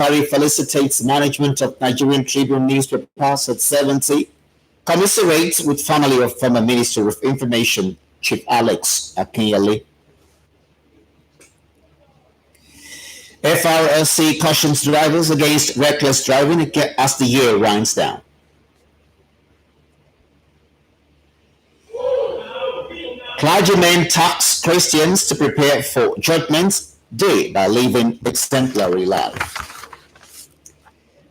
Buhari felicitates management of Nigerian Tribune newspapers at 70, commiserates with family of former Minister of Information, Chief Alex Akinyele. FRSC cautions drivers against reckless driving as the year winds down. Clergymen tax Christians to prepare for Judgment Day by living exemplary life.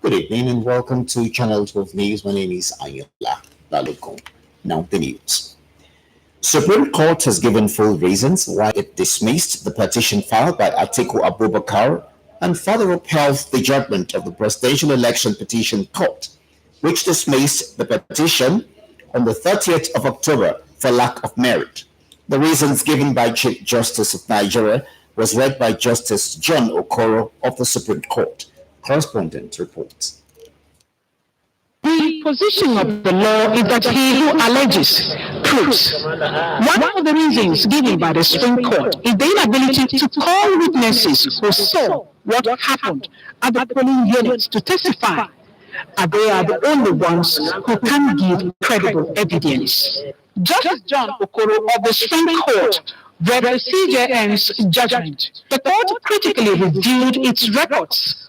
Good evening and welcome to Channel 12 News. My name is Ayola Balukon. Now the news. Supreme Court has given full reasons why it dismissed the petition filed by Atiku Abubakar and further upheld the judgment of the Presidential Election Petition Court, which dismissed the petition on the 30th of October for lack of merit. The reasons given by Chief Justice of Nigeria was read by Justice John Okoro of the Supreme Court. Correspondent reports. The position of the law is that he who alleges proves. One of the reasons given by the Supreme Court is the inability to call witnesses who saw what happened at the polling units to testify, and they are the only ones who can give credible evidence. Justice John Okoro of the Supreme Court read the CJN's judgment. The court critically reviewed its records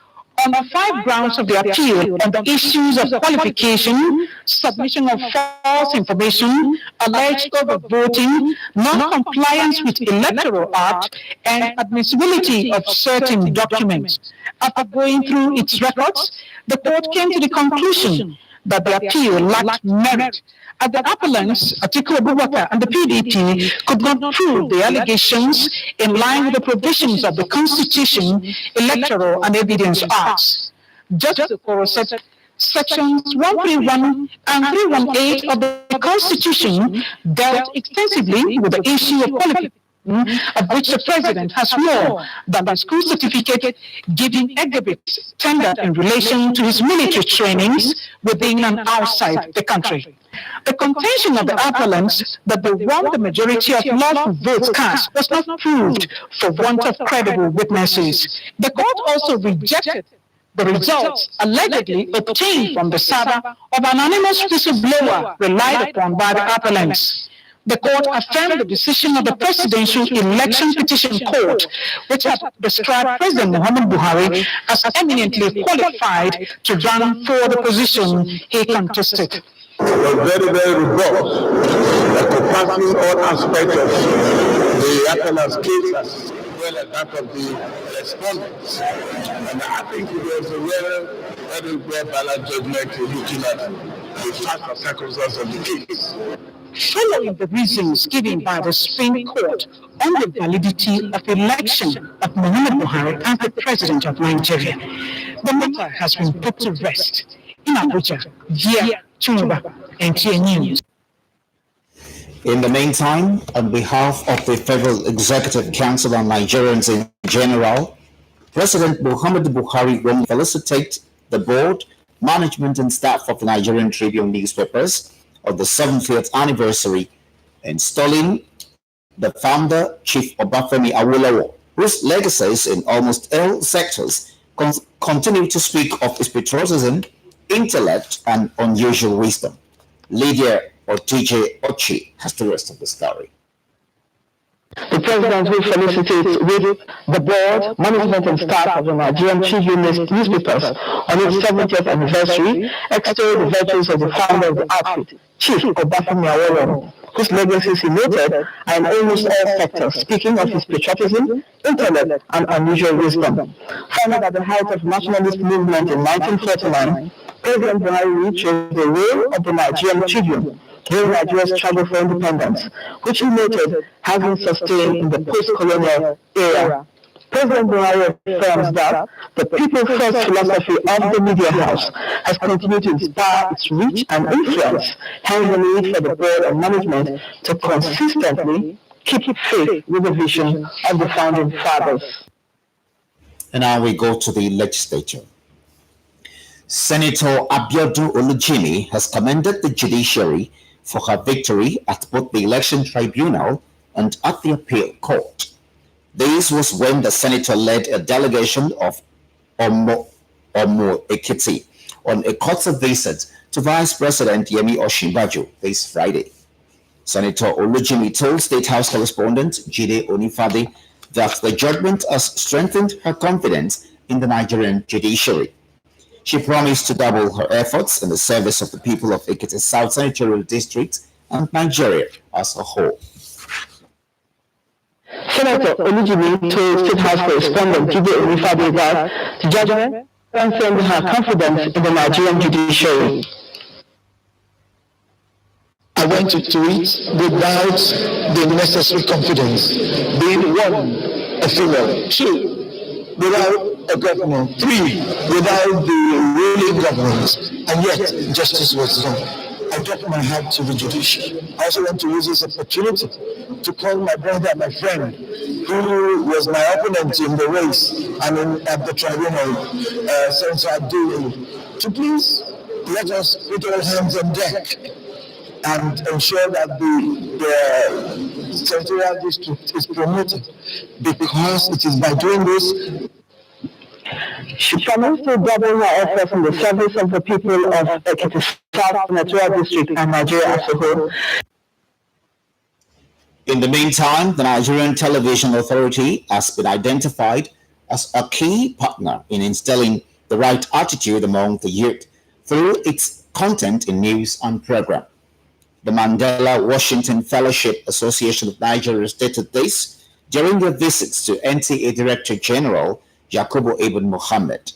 on the 5 grounds of the appeal on the issues of qualification, submission of false information, alleged overvoting, non-compliance with Electoral Act, and admissibility of certain documents. After going through its records, the court came to the conclusion that the appeal lacked merit, as the appellants, Atiku Abubakar and the PDP, could not prove the allegations in line with the provisions of the Constitution, Electoral and Evidence Acts. Justice Okoro said Sections 131 and 318 of the Constitution dealt extensively with the issue of qualification, of which the President has more than the school certificate giving exhibits tendered in relation to his military trainings within and outside the country. The contention of the appellants that they won the majority of lawful votes cast was not proved for want of credible witnesses. The court also rejected the results allegedly obtained from the server of an anonymous whistleblower relied upon by the appellants. The court affirmed the decision of the Presidential Election Petition Court, which had described President Muhammadu Buhari as eminently qualified to run for the position he contested. It was very, very robust, encompassing all aspects of the appellant's case as well as that of the respondents. And I think it was a very well-balanced judgment looking at the facts and circumstances of the case. Following the reasons given by the Supreme Court on the validity of the election of Muhammadu Buhari as the President of Nigeria, the matter has been put to rest in Abuja via Chumba and Nta News. In the meantime, on behalf of the Federal Executive Council and Nigerians in general, President Muhammadu Buhari will felicitate the board, management and staff of the Nigerian Tribune newspapers on the 70th anniversary, installing the founder, Chief Obafemi Awolowo, whose legacies in almost all sectors continue to speak of his patriotism, intellect, and unusual wisdom. Lydia Otije Ochi has the rest of the story. The President will felicitate with the board, management and staff of the Nigerian Tribune newspapers on its 70th anniversary, extol the virtues of the founder of the outfit, Chief Obafemi Awolowo, whose legacies he noted are in almost all sectors, speaking of his patriotism, intellect, and unusual wisdom. Founded at the height of nationalist movement in 1949, President Buhari retraced the role of the Nigerian Tribune during Nigeria's struggle for independence, which he noted has been sustained in the post-colonial era. President Buhari affirms that the people-first philosophy of the media house has continued to inspire its reach and influence, hence the need for the board and management to consistently keep faith with the vision of the founding fathers. And now we go to the legislature. Senator Abiodun Olujimi has commended the judiciary for her victory at both the election tribunal and at the appeal court. This was when the senator led a delegation of Omo Ekiti on a courtesy visit to Vice President Yemi Osinbajo this Friday. Senator Olujimi told State House correspondent Jide Onifade that the judgment has strengthened her confidence in the Nigerian judiciary. She promised to double her efforts in the service of the people of Ekiti South Senatorial District and Nigeria as a whole. Senator Olujimi told State House correspondent Jide Onifade that the judgment strengthened her confidence in the Nigerian judiciary. I went into it without the necessary confidence. Being one, a female. Two, without a governor. Three, without the ruling government. And yet, justice was done. I dropped my hat to the judiciary. I also want to use this opportunity to call my brother, my friend, who was my opponent in the race and at the tribunal, Senator Abdul, to please let us put our hands on deck and ensure that the senatorial district is promoted, because it is by doing this. She promised to double her efforts in the service of the people of Ekiti South Senatorial District and Nigeria as a whole. In the meantime, the Nigerian Television Authority has been identified as a key partner in instilling the right attitude among the youth through its content in news and program. The Mandela Washington Fellowship Association of Nigeria stated this during their visits to NTA Director General Yakubu Ibn Mohammed.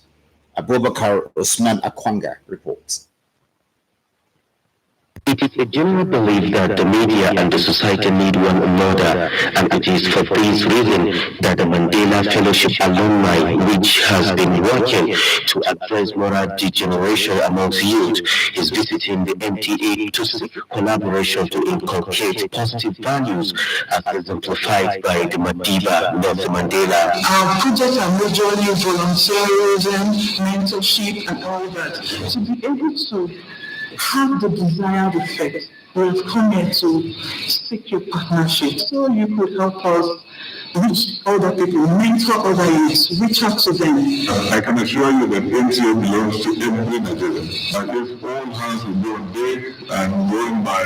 Abubakar Usman Akwanga reports. It is a general belief that the media and the society need one another, and it is for this reason that the Mandela Fellowship alumni, which has been working to address moral degeneration amongst youth, is visiting the NTA to seek collaboration to inculcate positive values as exemplified by the Madiba Nelson Mandela. Our projects are majorly volunteerism, mentorship, and all that. To be able to have the desired effect, we have come here to seek your partnership so you could help us reach other people, mentor other youths, reach out to them. I can assure you that NTA belongs to every Nigerian. But if all hands will be on deck and going by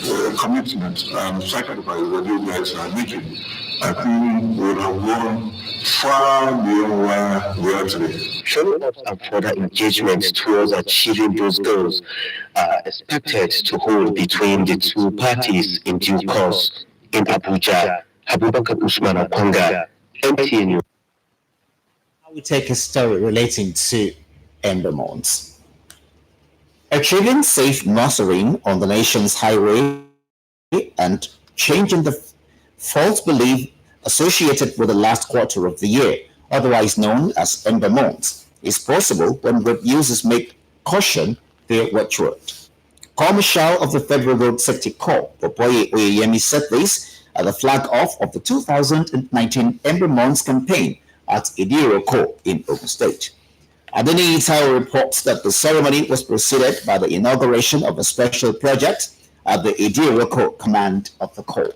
the commitment and sacrifice that you guys are making, I think we would have gone far beyond where we are today. Follow-ups and further engagements towards achieving those goals are expected to hold between the two parties in due course. In Abuja, Abubakar Usman Akwanga, NTA News. We take a story relating to Embermonts. Achieving safe motoring on the nation's highway and changing the false belief associated with the last quarter of the year, otherwise known as Embermonts, is possible when road users make caution their watchword. Commissioner of the Federal Road Safety Corps, Popoye Oyeyemi, said this at the flag-off of the 2019 Embermonts campaign at Idiroko in Ogun State. Adeni Itao reports that the ceremony was preceded by the inauguration of a special project at the Idiroko command of the Corps.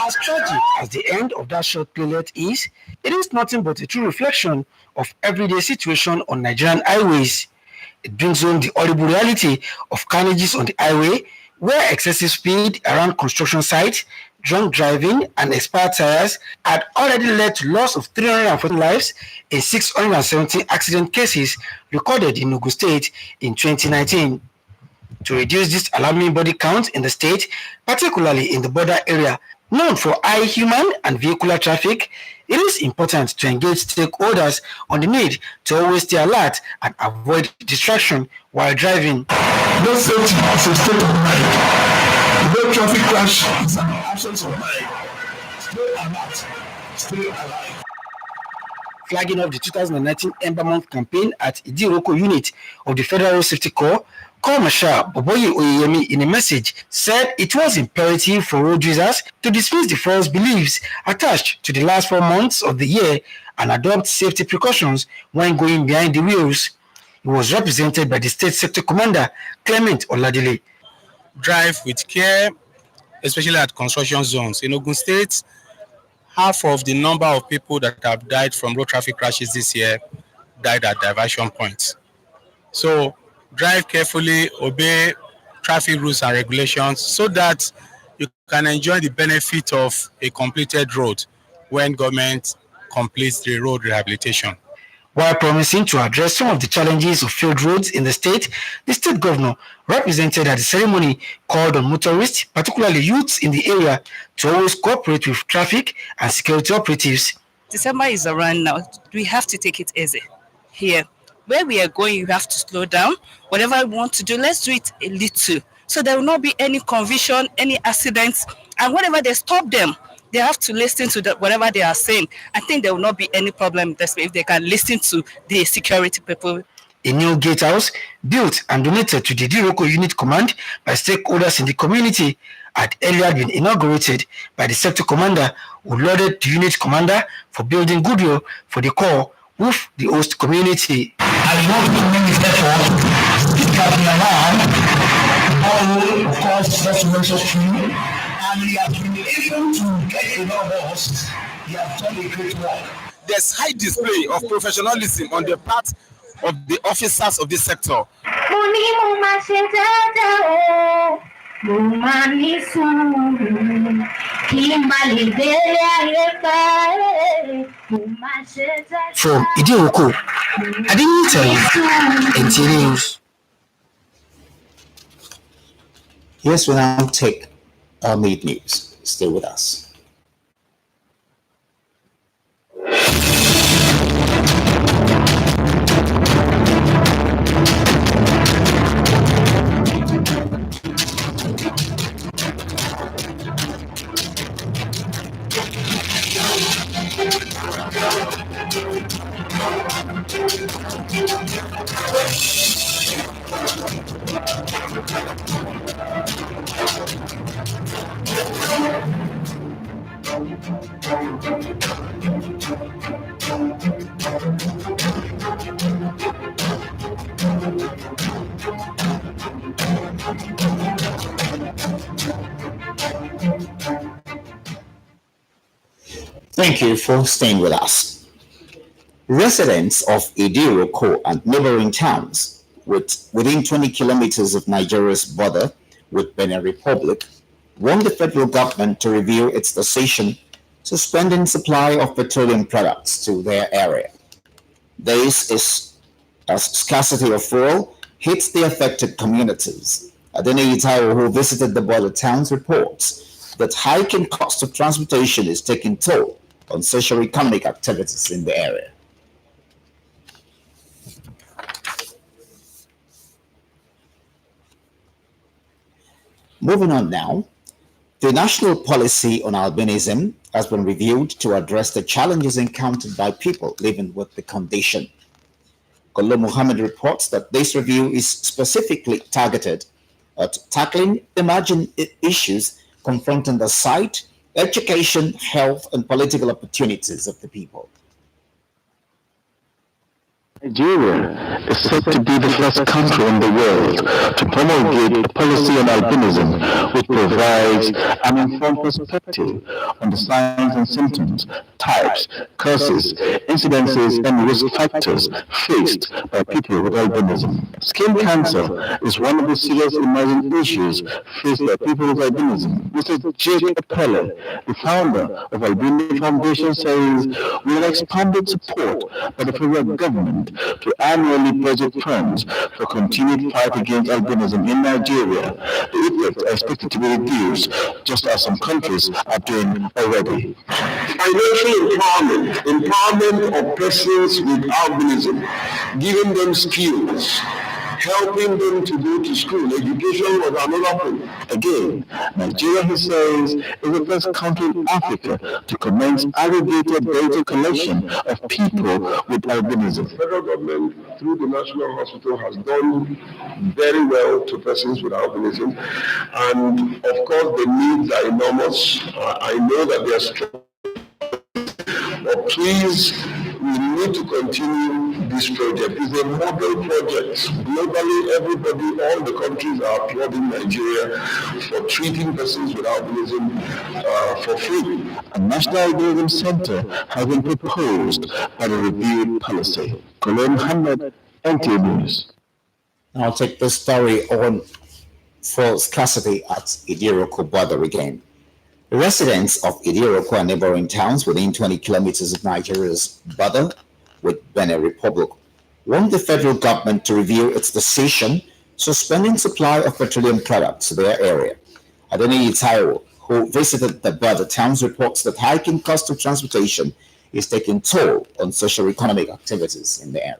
As tragic as the end of that short period is, it is nothing but a true reflection of everyday situation on Nigerian highways. It brings home the horrible reality of carnages on the highway, where excessive speed around construction sites, drunk driving, and expired tires had already led to loss of 340 lives in 617 accident cases recorded in Ogun State in 2019. To reduce this alarming body count in the state, particularly in the border area, known for high human and vehicular traffic, it is important to engage stakeholders on the need to always stay alert and avoid distraction while driving. No safety is a state of mind. No traffic crash is an absence of mind. Stay alert. Stay alive. Flagging off the 2019 Ember Month campaign at Idiroko unit of the Federal Road Safety Corps, Commissioner Popoye Oyeyemi, in a message, said it was imperative for road users to dismiss the false beliefs attached to the last 4 months of the year and adopt safety precautions when going behind the wheels. He was represented by the State Sector Commander, Clement Oladile. Drive with care, especially at construction zones. In Ogun State, half of the number of people that have died from road traffic crashes this year died at diversion points. So drive carefully, obey traffic rules and regulations so that you can enjoy the benefit of a completed road when government completes the road rehabilitation. While promising to address some of the challenges of failed roads in the state governor, represented at the ceremony, called on motorists, particularly youths in the area, to always cooperate with traffic and security operatives. December is around now. We have to take it easy here. Where we are going, you have to slow down. Whatever we want to do, let's do it a little. So there will not be any confusion, any accidents, and whenever they stop them, they have to listen to whatever they are saying. I think there will not be any problem if they can listen to the security people. A new gatehouse built and donated to the Diroko Unit Command by stakeholders in the community had earlier been inaugurated by the sector commander, who lauded the unit commander for building goodwill for the corps with the host community. I want to make this effort, traveling around, all of course that's necessary, and we have been able to get a lot of us. We have done a great work. There's high display of professionalism on the part of the officers of this sector. From Idioko, I didn't tell you, NTA News. Yes, we now take our mid news. Stay with us. Thank you for staying with us. Residents of Idiroko and neighboring towns within 20 kilometers of Nigeria's border with Benin Republic want the federal government to review its decision suspending supply of petroleum products to their area. This is as scarcity of fuel hits the affected communities. Adene Itayo, who visited the border towns, reports that hiking cost of transportation is taking toll on socio-economic activities in the area. Moving on now, the national policy on albinism has been reviewed to address the challenges encountered by people living with the condition. Kolo Muhammad reports that this review is specifically targeted at tackling emerging issues confronting the sight, education, health, and political opportunities of the people. Nigeria is said to be the first country in the world to promulgate a policy on albinism, which provides an informed perspective on the signs and symptoms, types, causes, incidences, and risk factors faced by people with albinism. Skin cancer is one of the serious emerging issues faced by people with albinism. Mr. J. Apelle, the founder of Albino Foundation, says we have expanded support by the federal government to annually budget funds for continued fight against albinism in Nigeria. The effects are expected to be reduced, just as some countries are doing already. Financial empowerment of persons with albinism, giving them skills, helping them to go to school. Education was another thing. Again, Nigeria, he says, is the first country in Africa to commence aggregated data collection of people with albinism. The federal government, through the National Hospital, has done very well to persons with albinism. And of course, the needs are enormous. I know that they are strong. But please we need to continue this project. It's a model project. Globally, everybody, all the countries are applauding Nigeria for treating persons with albinism for free. A national albinism center has been proposed by the reviewed policy. Colin Muhammad, Nta News. Now I'll take this story on fuel scarcity at Idiroko border again. The residents of Idiroko and neighboring towns within 20 kilometers of Nigeria's border with Benin Republic want the federal government to review its decision suspending supply of petroleum products to their area. Adoni Itaiwo, who visited the border towns, reports that hiking cost of transportation is taking toll on socio-economic activities in the area.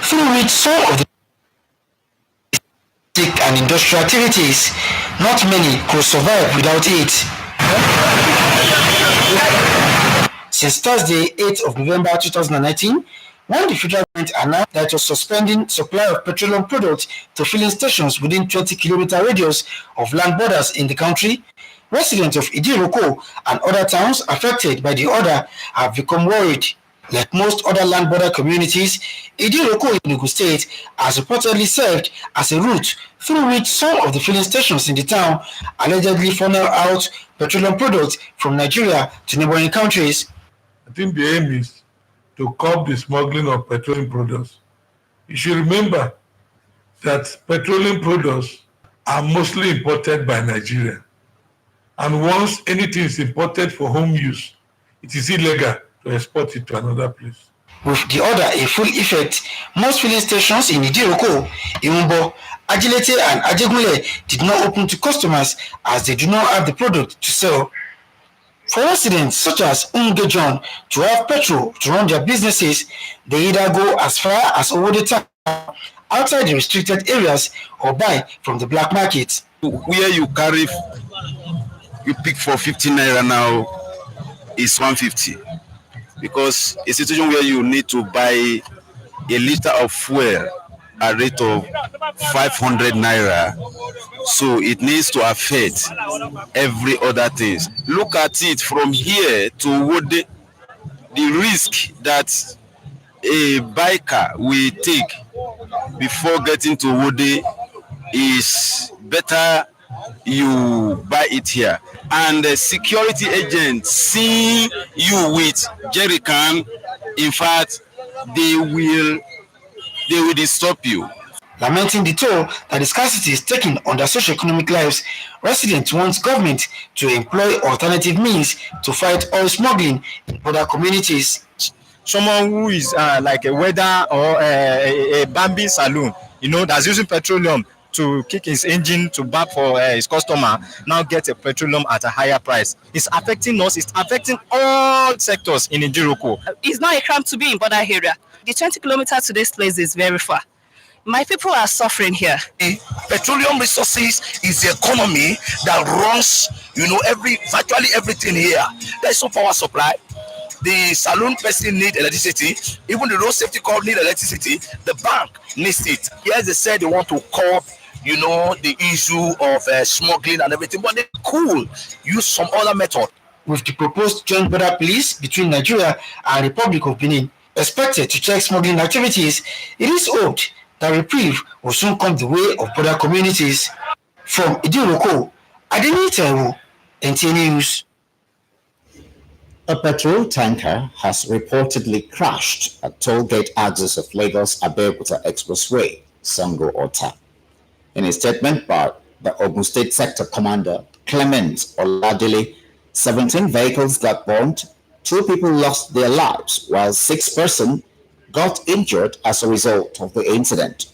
Through which some of the and industrial activities, not many could survive without it. Since Thursday, 8th of November 2019, when the federal government announced that it was suspending supply of petroleum products to filling stations within 20-kilometer radius of land borders in the country, residents of Idiroko and other towns affected by the order have become worried. Like most other land border communities, Idiroko in Enugu State has reportedly served as a route through which some of the filling stations in the town allegedly funnel out petroleum products from Nigeria to neighboring countries. I think the aim is to curb the smuggling of petroleum products. You should remember that petroleum products are mostly imported by Nigeria. And once anything is imported for home use, it is illegal to export it to another place. With the order in full effect, most filling stations in Idiroko, Iwumbo, Ajilete and Ajegunle did not open to customers as they do not have the product to sell. For residents such as Unge John to have petrol to run their businesses, they either go as far as Owode town outside the restricted areas or buy from the black market. Where you carry, you pick for 15 naira now is 150. Because a situation where you need to buy a liter of fuel at rate of 500 naira, so it needs to affect every other things. Look at it from here to Wode, the risk that a biker will take before getting to Wode is better you buy it here. And the security agent seeing you with jerry can, in fact, they will disturb you. Lamenting the toll that the scarcity is taking on their socio-economic lives, residents want government to employ alternative means to fight oil smuggling in other communities. Someone who is like a welder or a Bambi saloon, that's using petroleum to kick his engine to back for his customer, now get a petroleum at a higher price. It's affecting us, it's affecting all sectors in Idiroko. It's not a crime to be in border area. The 20 kilometers to this place is very far. My people are suffering here. Petroleum resources is the economy that runs, virtually everything here. There's no power supply. The saloon person need electricity. Even the road safety corps need electricity. The bank needs it. Yes, they said they want to curb, the issue of smuggling and everything, but they could use some other method. With the proposed joint border police between Nigeria and Republic of Benin expected to check smuggling activities, it is hoped that reprieve will soon come the way of border communities. From Idiroko, Adoni Itaiwo, Nta News. A petrol tanker has reportedly crashed at toll gate axis of Lagos Abeokuta Expressway, Sango Ota. In a statement by the Ogun State Sector Commander Clement Oladile, 17 vehicles got burnt, 2 people lost their lives, while 6 persons got injured as a result of the incident.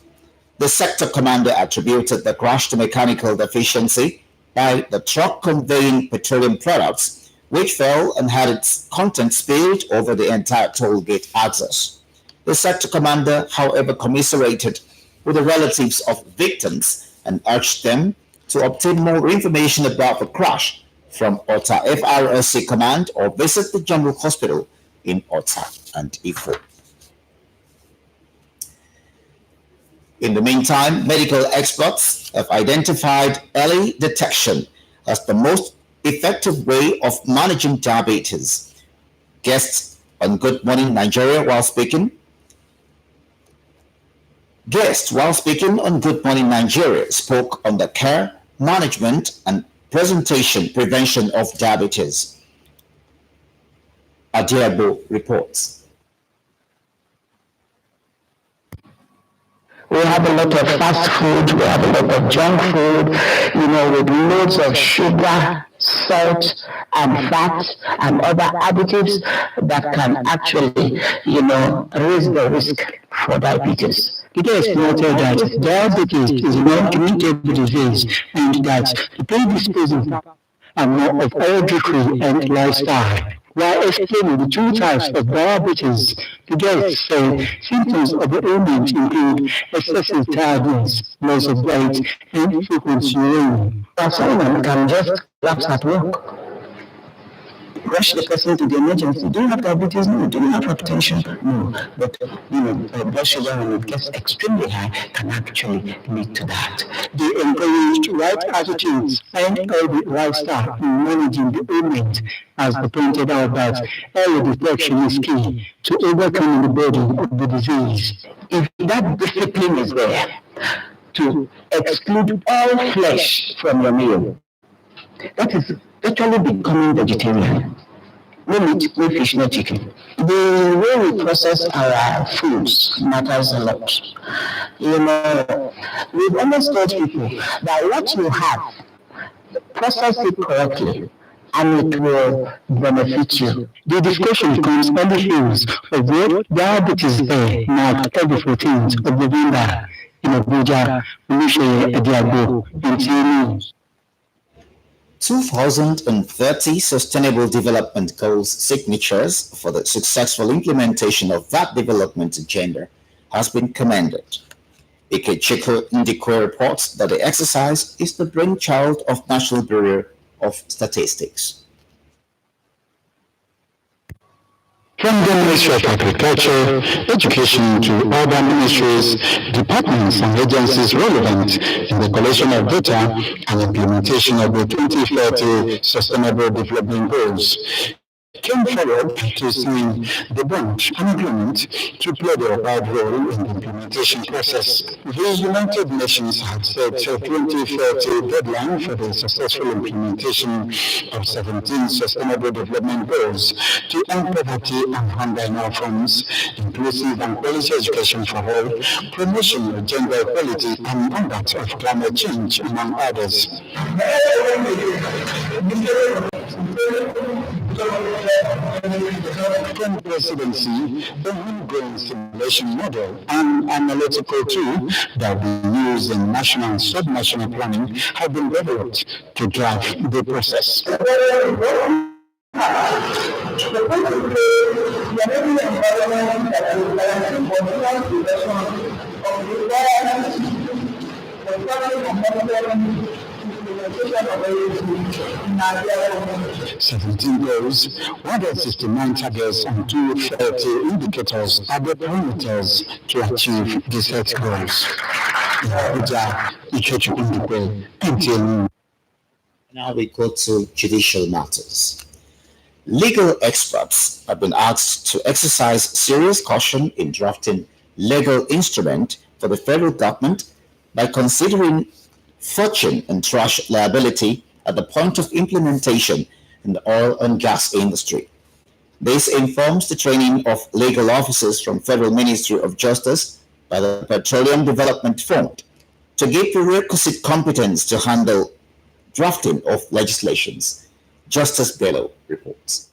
The sector commander attributed the crash to mechanical deficiency by the truck conveying petroleum products, which fell and had its contents spilled over the entire toll gate axis. The sector commander, however, commiserated with the relatives of victims and urged them to obtain more information about the crash from Ota FRSC Command or visit the General Hospital in Ota and Ifo. In the meantime, medical experts have identified early detection as the most effective way of managing diabetes. Guests on Good Morning Nigeria while speaking on Good Morning Nigeria spoke on the care, management, and prevention of diabetes. Adiabo reports. We have a lot of fast food, we have a lot of junk food, with loads of sugar, salt, and fat, and other additives that can actually, raise the risk for diabetes. It is noted that diabetes is a non-communicable disease and that the predisposing are more of elderly and lifestyle. While explaining the two types of diabetes, the guests say symptoms of the ailment include excessive tiredness, loss of weight, and frequent urine. Someone can just collapse at work, rush the person to the emergency. Do you have diabetes? No. Do you have hypertension? No. But, blood sugar when it gets extremely high can actually lead to that. They encouraged right attitudes and healthy lifestyle in managing the ailment, as they pointed out that early detection is key to overcoming the burden of the disease. If that discipline is there to exclude all flesh from your meal, that is virtually becoming vegetarian. No meat, no fish, no chicken. The way we process our foods matters a lot. We've always told people that what you have, process it correctly, and it will benefit you. The discussion comes on the heels of World Diabetes Day, marked every 14th of November in Abuja, Oluseyi Adiabo, Nta News. 2030 Sustainable Development Goals signatures for the successful implementation of that development agenda has been commended. Ikechukwu Ndikwe reports that the exercise is the brainchild of National Bureau of Statistics. From the Ministry of Agriculture, Education to other ministries, departments and agencies relevant in the collection of data and implementation of the 2030 Sustainable Development Goals came forward to sign the bond and agreement to play their right role in the implementation process. The United Nations had set a 2030 deadline for the successful implementation of 17 Sustainable Development Goals to end poverty and hunger in our farms, inclusive and quality education for all, promotion of gender equality, and combat of climate change, among others. From presidency, the homegrown simulation model and analytical tool that we use in national and sub-national planning have been developed to drive the process. Seventeen goals, 169 targets, and 230 indicators are the parameters to achieve the set goals. Now we go to judicial matters. Legal experts have been asked to exercise serious caution in drafting legal instrument for the federal government by considering fortune and trash liability at the point of implementation in the oil and gas industry. This informs the training of legal officers from Federal Ministry of Justice by the Petroleum Development Fund to give prerequisite competence to handle drafting of legislations. Justice Bello reports.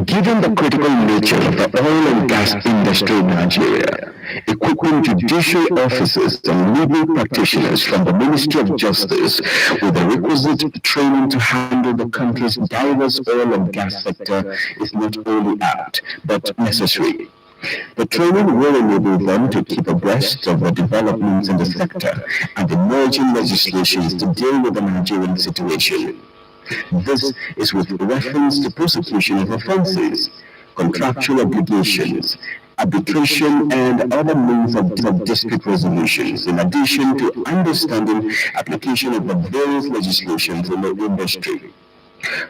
Given the critical nature of the oil and gas industry in Nigeria, equipping judicial officers and legal practitioners from the Ministry of Justice with the requisite training to handle the country's diverse oil and gas sector is not only apt, but necessary. The training will enable them to keep abreast of the developments in the sector and emerging legislations to deal with the Nigerian situation. This is with reference to prosecution of offences, contractual obligations, arbitration, and other means of dispute resolutions, in addition to understanding application of the various legislations in the industry.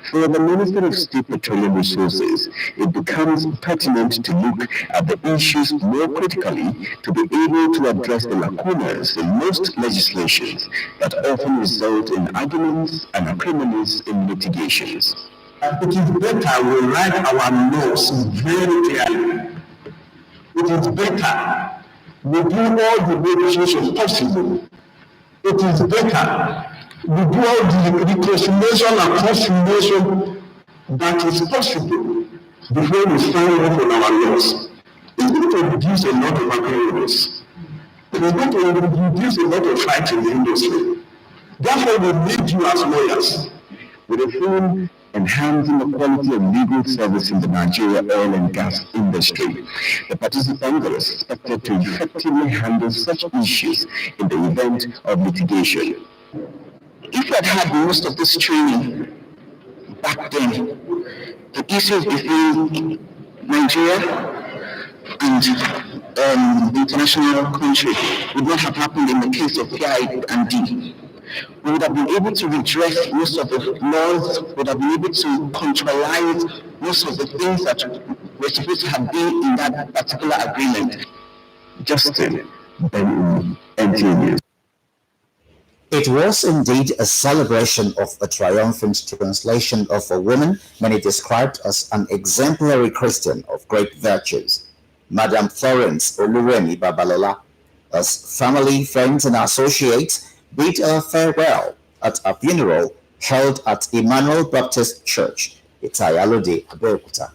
For the Minister of State Petroleum Resources, it becomes pertinent to look at the issues more critically to be able to address the lacunas in most legislations that often result in arguments and acrimonies in litigations. It is better we write our laws very clearly. It is better we do all the negotiations possible. It is better we do all the reconciliation and conciliation that is possible before we sign off on our laws. It's going to reduce a lot of agreements. It's going to reduce a lot of fights in the industry. Therefore, we need you as lawyers. With a theme enhancing the quality of legal service in the Nigeria oil and gas industry. The participants are expected to effectively handle such issues in the event of litigation. If you had had most of this training back then, the issues between Nigeria and the international country would not have happened in the case of PI and D. We would have been able to redress most of the laws, would have been able to controlize most of the things that were supposed to have been in that particular agreement. Justin, NTA News. It was indeed a celebration of a triumphant translation of a woman many described as an exemplary Christian of great virtues, Madam Florence Oluremi Babalola, as family, friends, and associates bid her farewell at a funeral held at Emmanuel Baptist Church, Nta Abeokuta.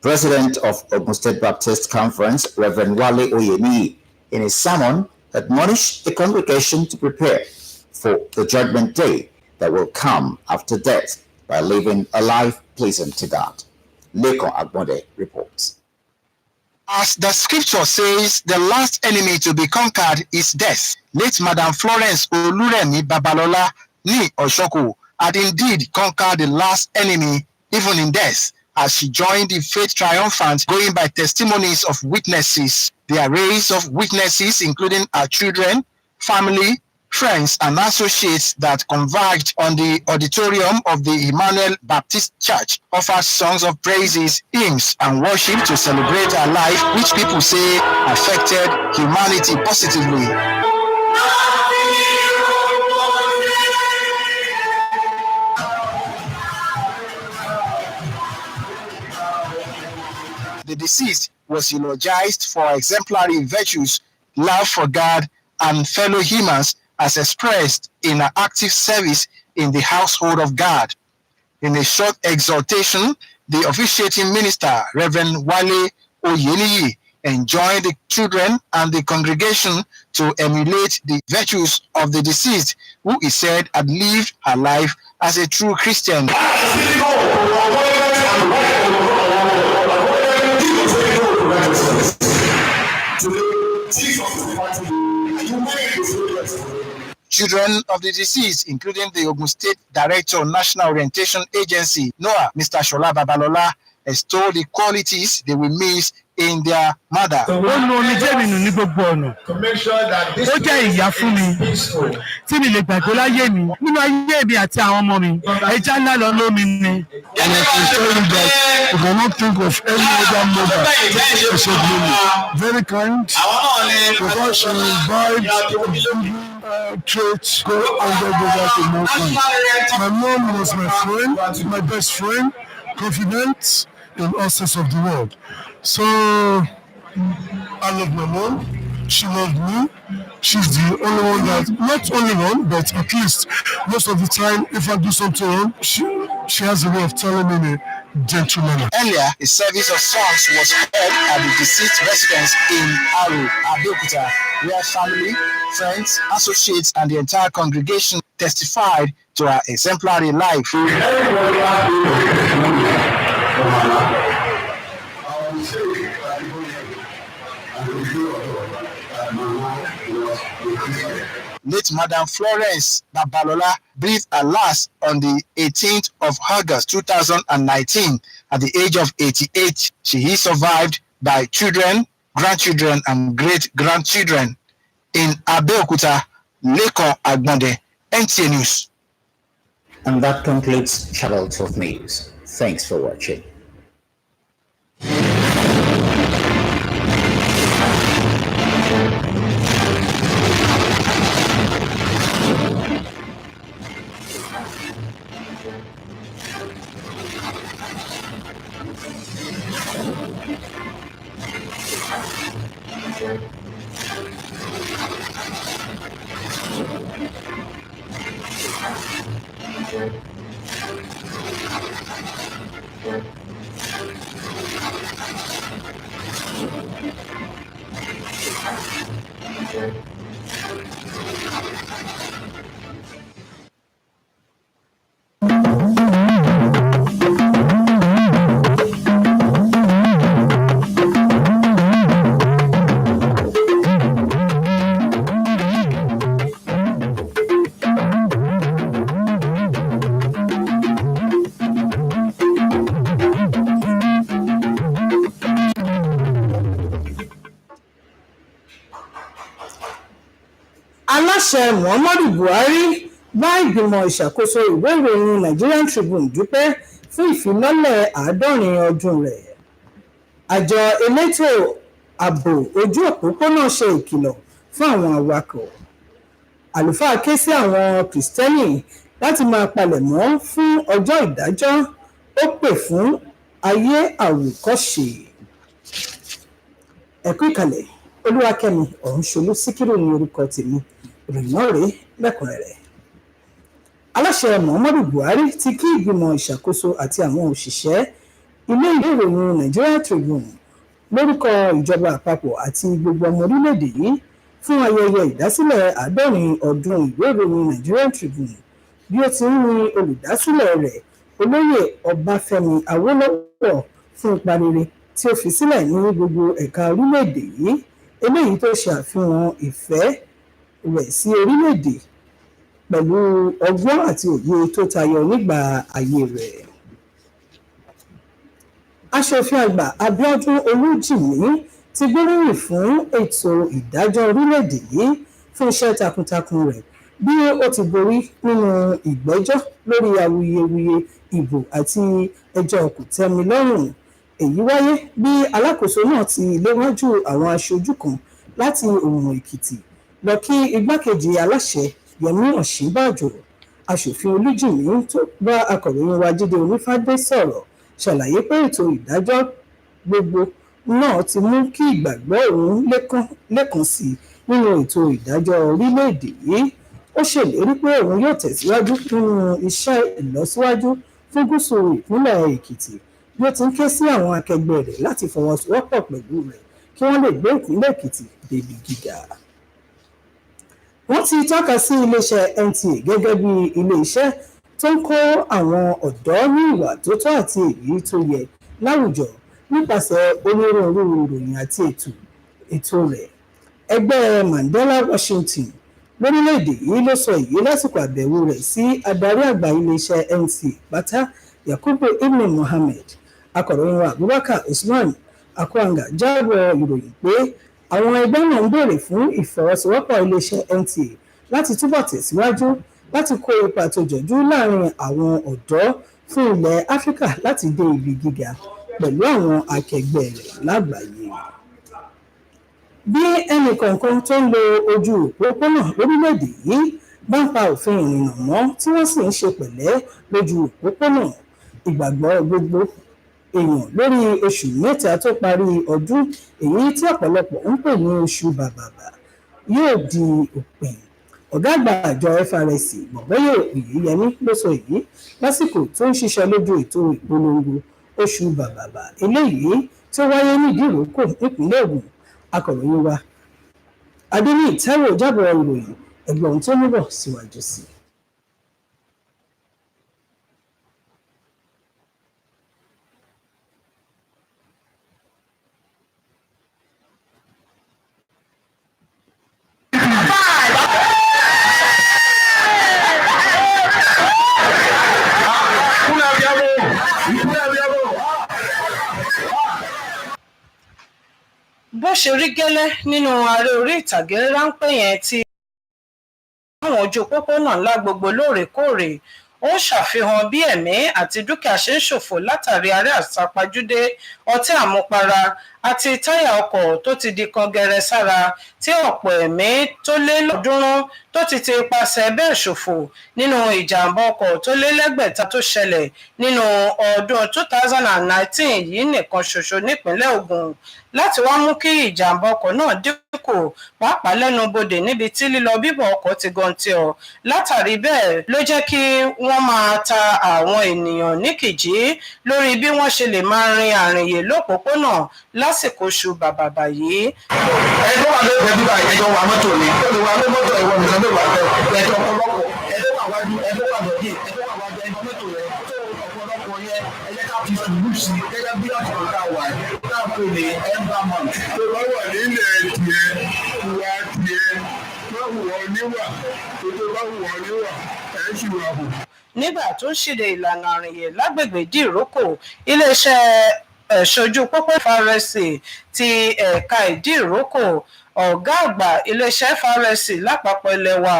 President of Ogun State Baptist Conference, Reverend Wale Oyemi, in his sermon, admonished the congregation to prepare for the judgment day that will come after death by living a life pleasing to God. Lekon Agbonde reports. As the scripture says, the last enemy to be conquered is death. Late Madam Florence Oluremi Babalola Ni Oshoku had indeed conquered the last enemy, even in death, as she joined the faith triumphant, going by testimonies of witnesses. The arrays of witnesses, including her children, family, friends, and associates that converged on the auditorium of the Emmanuel Baptist Church, offered songs of praises, hymns, and worship to celebrate her life, which people say affected humanity positively. The deceased was eulogized for exemplary virtues, love for God, and fellow humans as expressed in her active service in the household of God. In a short exhortation, the officiating minister, Reverend Wale Oyeniyi, enjoined the children and the congregation to emulate the virtues of the deceased, who he said had lived her life as a true Christian. Children of the deceased, including the Ogun State Director, National Orientation Agency, NOAA, Mr. Shola Babalola, extol the qualities they will miss in their mother. Ó lo omijé mi nù ní gbogbo ọ̀nà. Ó jẹ́ ìyá fún mi tí mi lè gbàgbé láyé mi. Nínú ayé mi àti àwọn ọmọ mi, ẹja ńlá lọ lómi ni. And I can tell you that you cannot think of any other mother except Mimi. Very kind, because she imbibed traits go under to mankind. My mom was my friend, my best friend, confidant in all sense of the world. So I love my mom. She loved me. She's the only one that, not only one, but at least most of the time, if I do something wrong, she has a way of telling me in a gentle manner. Earlier, a service of songs was held at the deceased residence in Nta Abeokuta, where family, friends, associates, and the entire congregation testified to her exemplary life. Late Madam Florence Babalola breathed her last on the 18th of August 2019 at the age of 88. She is survived by children, grandchildren, and great-grandchildren. In Abeokuta, Lekon Agbonde, Nta News. And that concludes Channel 12 News. Thanks for watching. aláṣẹ Muhammadu Buhari bá ìgbìmọ̀ ìṣàkóso ìwé ìròyìn Nigerian Tribune dúpẹ́ fún ìfilọ́lẹ̀ 70 ọdún rẹ̀. Àjọ elétò ààbò ojú òpópónà ṣe ìkìlọ̀ fún àwọn awakọ̀. Àlùfáà ké sí àwọn Kìrìsìtẹ́nì láti máa palẹ̀mọ́ fún ọjọ́ ìdájọ́. Ó pè fún ayé àwòkọ́ṣe. Ẹ kú ìkàlẹ̀, Olúwakẹ́mi Ọ̀rúnṣolú Síkírù ní orúkọ tèmi. Ìròyìn náà rèé lẹ́kùnrẹ́rẹ́. Aláṣẹ Muhammadu Buhari ti kí ìgbìmọ̀ ìṣàkóso àti àwọn òṣìṣẹ́ ilé ìròyìn Nigerian Tribune lórúkọ ìjọba àpapọ̀ àti gbogbo ọmọ orílẹ̀-èdè yìí fún ayẹyẹ ìdásílẹ̀ 70 ọdún ìwé ìròyìn Nigerian Tribune bí ó ti ń yin olùdásílẹ̀ rẹ̀ olóyè Ọbáfẹ́mi Awólọ́wọ̀ fún ipa rere tí ó fi sílẹ̀ ní gbogbo ẹ̀ka orílẹ̀-èdè yìí, eléyìí tó ṣe àfihàn ìfẹ́ rẹ̀ sí orílẹ̀-èdè pẹ̀lú ọgbọ́n àti òye tó tayọ nígbà ayé rẹ̀. Aṣòfin àgbà Abíọ́dún Olújìmí ti gbóríyìn fún ètò ìdájọ́ orílẹ̀-èdè yìí fún iṣẹ́ takuntakun rẹ̀ bí ó ti borí nínú ìgbẹ́jọ́ lórí awuyewuye ìbò àti ẹjọ́ kòtẹ́milọ́rùn. Èyí wáyé bí alákòóso náà ti léwájú àwọn aṣojú kan láti Òmùo Èkìtì lọ kí igbákejì aláṣẹ Yẹmí Ọ̀ṣínbàjò. Aṣòfin Olújìmí tó bá akọ̀ròyìn wa Jídé Onífádé sọ̀rọ̀ ṣàlàyé pé ètò ìdájọ́ gbogbo náà ti mú kí ìgbàgbọ́ òun lékún sí nínú ètò ìdájọ́ orílẹ̀-èdè yìí. Ó ṣèlérí pé òun yóò tẹ̀síwájú nínú iṣẹ́ ìlọsíwájú fún gúúsù ìpínlẹ̀ Èkìtì bí ó ti ń ké sí àwọn akẹgbẹ́ rẹ̀ láti fọwọ́sowọ́pọ̀ pẹ̀lú rẹ̀ kí wọ́n lè gbé ìpínlẹ̀ Èkìtì débi gíga. Wọ́n ti tọ́ka sí iléeṣẹ́ NTA gẹ́gẹ́ bí iléeṣẹ́ tó ń kó àwọn ọ̀dọ́ ní ìwà tó tọ́ àti èyí tó yẹ láwùjọ nípasẹ̀ onírúurú ìròyìn àti ètò rẹ̀. Ẹgbẹ́ Mandela Washington lórílẹ̀‐èdè yìí ló sọ èyí lásìkò àbẹ̀wò rẹ̀ sí adarí àgbà iléeṣẹ́ NTA pátá Yakubu Ibn Mohammed. Akọ̀ròyìn wa Abubakar Usman Akwanga jábọ̀ ìròyìn pé àwọn ẹgbẹ́ náà ń béèrè fún ìfọwọ́sowọ́pọ̀ iléeṣẹ́ NTA láti túbọ̀ tẹ̀síwájú láti kó ipa tó jọjú láàrin àwọn ọ̀dọ́ fún ilẹ̀ Áfíríkà láti dé ibi gíga pẹ̀lú àwọn akẹgbẹ́ rẹ̀ lágbàáyé. Bí ẹnì kọ̀ọ̀kan tó ń lo ojú òpópónà lórílẹ̀‐èdè yìí bá ń pa òfin ìrìnnà mọ́ tí wọ́n sì ń ṣe pẹ̀lẹ́ lójú òpópónà, ìgbàgbọ́ gbogbo èèyàn lórí oṣù mẹ́ta tó parí ọdún èyí tí ọ̀pọ̀lọpọ̀ ń pè ní oṣù bàbàbà yóò di òpin. Ọ̀gá àgbà àjọ FRSC Bọ̀bọ́yè Oyèyẹmí ló sọ èyí lásìkò tó ń ṣiṣẹ́ lójú ètò ìpolongo oṣù bàbàbà eléyìí tó wáyé nídìírókò nípínlẹ̀ Ògùn. Akọ̀ròyìn wa Adéníyì Táíwò jábọ̀ ìròyìn ẹ̀gbọ́n tó níbọ̀ síwájú sí i. ṣe rí gẹ́lẹ́ nínú aré orí ìtàgé ráńpẹ́ yẹn tí àwọn ojú pópónà ńlá gbogbo lóòrèkóòrè ó ṣàfihàn bí ẹ̀mí àti dúkìá ṣe ń ṣòfò látàrí aré àsápajúdé ọtí àmupara àti táyà ọkọ̀ tó ti di kangẹrẹ sára tí ọ̀pọ̀ ẹ̀mí tó lé lọ́ọ̀ọ́dúnrún tó ti ipasẹ̀ bẹ́ẹ̀ ṣòfò nínú ìjàmbá ọkọ̀ tó lé lẹ́gbẹ̀ta tó ṣẹlẹ̀ nínú ọdún 2019 yìí nìkan ṣoṣo nípínlẹ̀ Ògùn láti wá mú kí ìjàmbá ọkọ̀ náà dínkù pàápàá lẹ́nu bodè níbi tí lílọ bíbọ̀ ọkọ̀ ti gọ̀ǹtẹ̀ ọ̀ látàrí bẹ́ẹ̀ ló jẹ́ kí wọ́n máa ta àwọn ènìyàn níkìjí lórí bí wọ́n ṣe lè máa rin àrìnyè lópòópónà lásìkò oṣù bàbàbà yìí. ẹjọ́ wà lórí ẹbí bá ẹjọ́ wà mọ́tò ni ó lè wà lórí mọ́tò ẹ̀wọ̀n nìkan ló wà bẹ́ẹ̀ ẹjọ́ ọ̀pọ̀lọpọ̀ ẹjọ́ wà wájú ẹjọ́ wà lọ́dí ẹjọ́ wà wájú ẹjọ́ mọ́tò rẹ̀ tó ọ̀pọ̀lọpọ̀ yẹn ẹjẹ́ ká fi sùúrù sí gẹ́gẹ́ bí ọ̀sán ọ̀gá wà káàpọ̀ ní environment. tó bá wà nílẹ̀ tiẹ̀ wà tiẹ̀ má hùwà níwà tó bá hùwà níwà ẹ̀ sì wà hù. nígbà tó ń ṣíde ìlànà àrìnyè lágbègbè ìdíròkò iléeṣẹ́ ẹ̀ṣojú pópó FRSC ti ẹ̀ka ìdíròkò ọ̀gá àgbà iléeṣẹ́ FRSC lápapọ̀ ilẹ̀ wa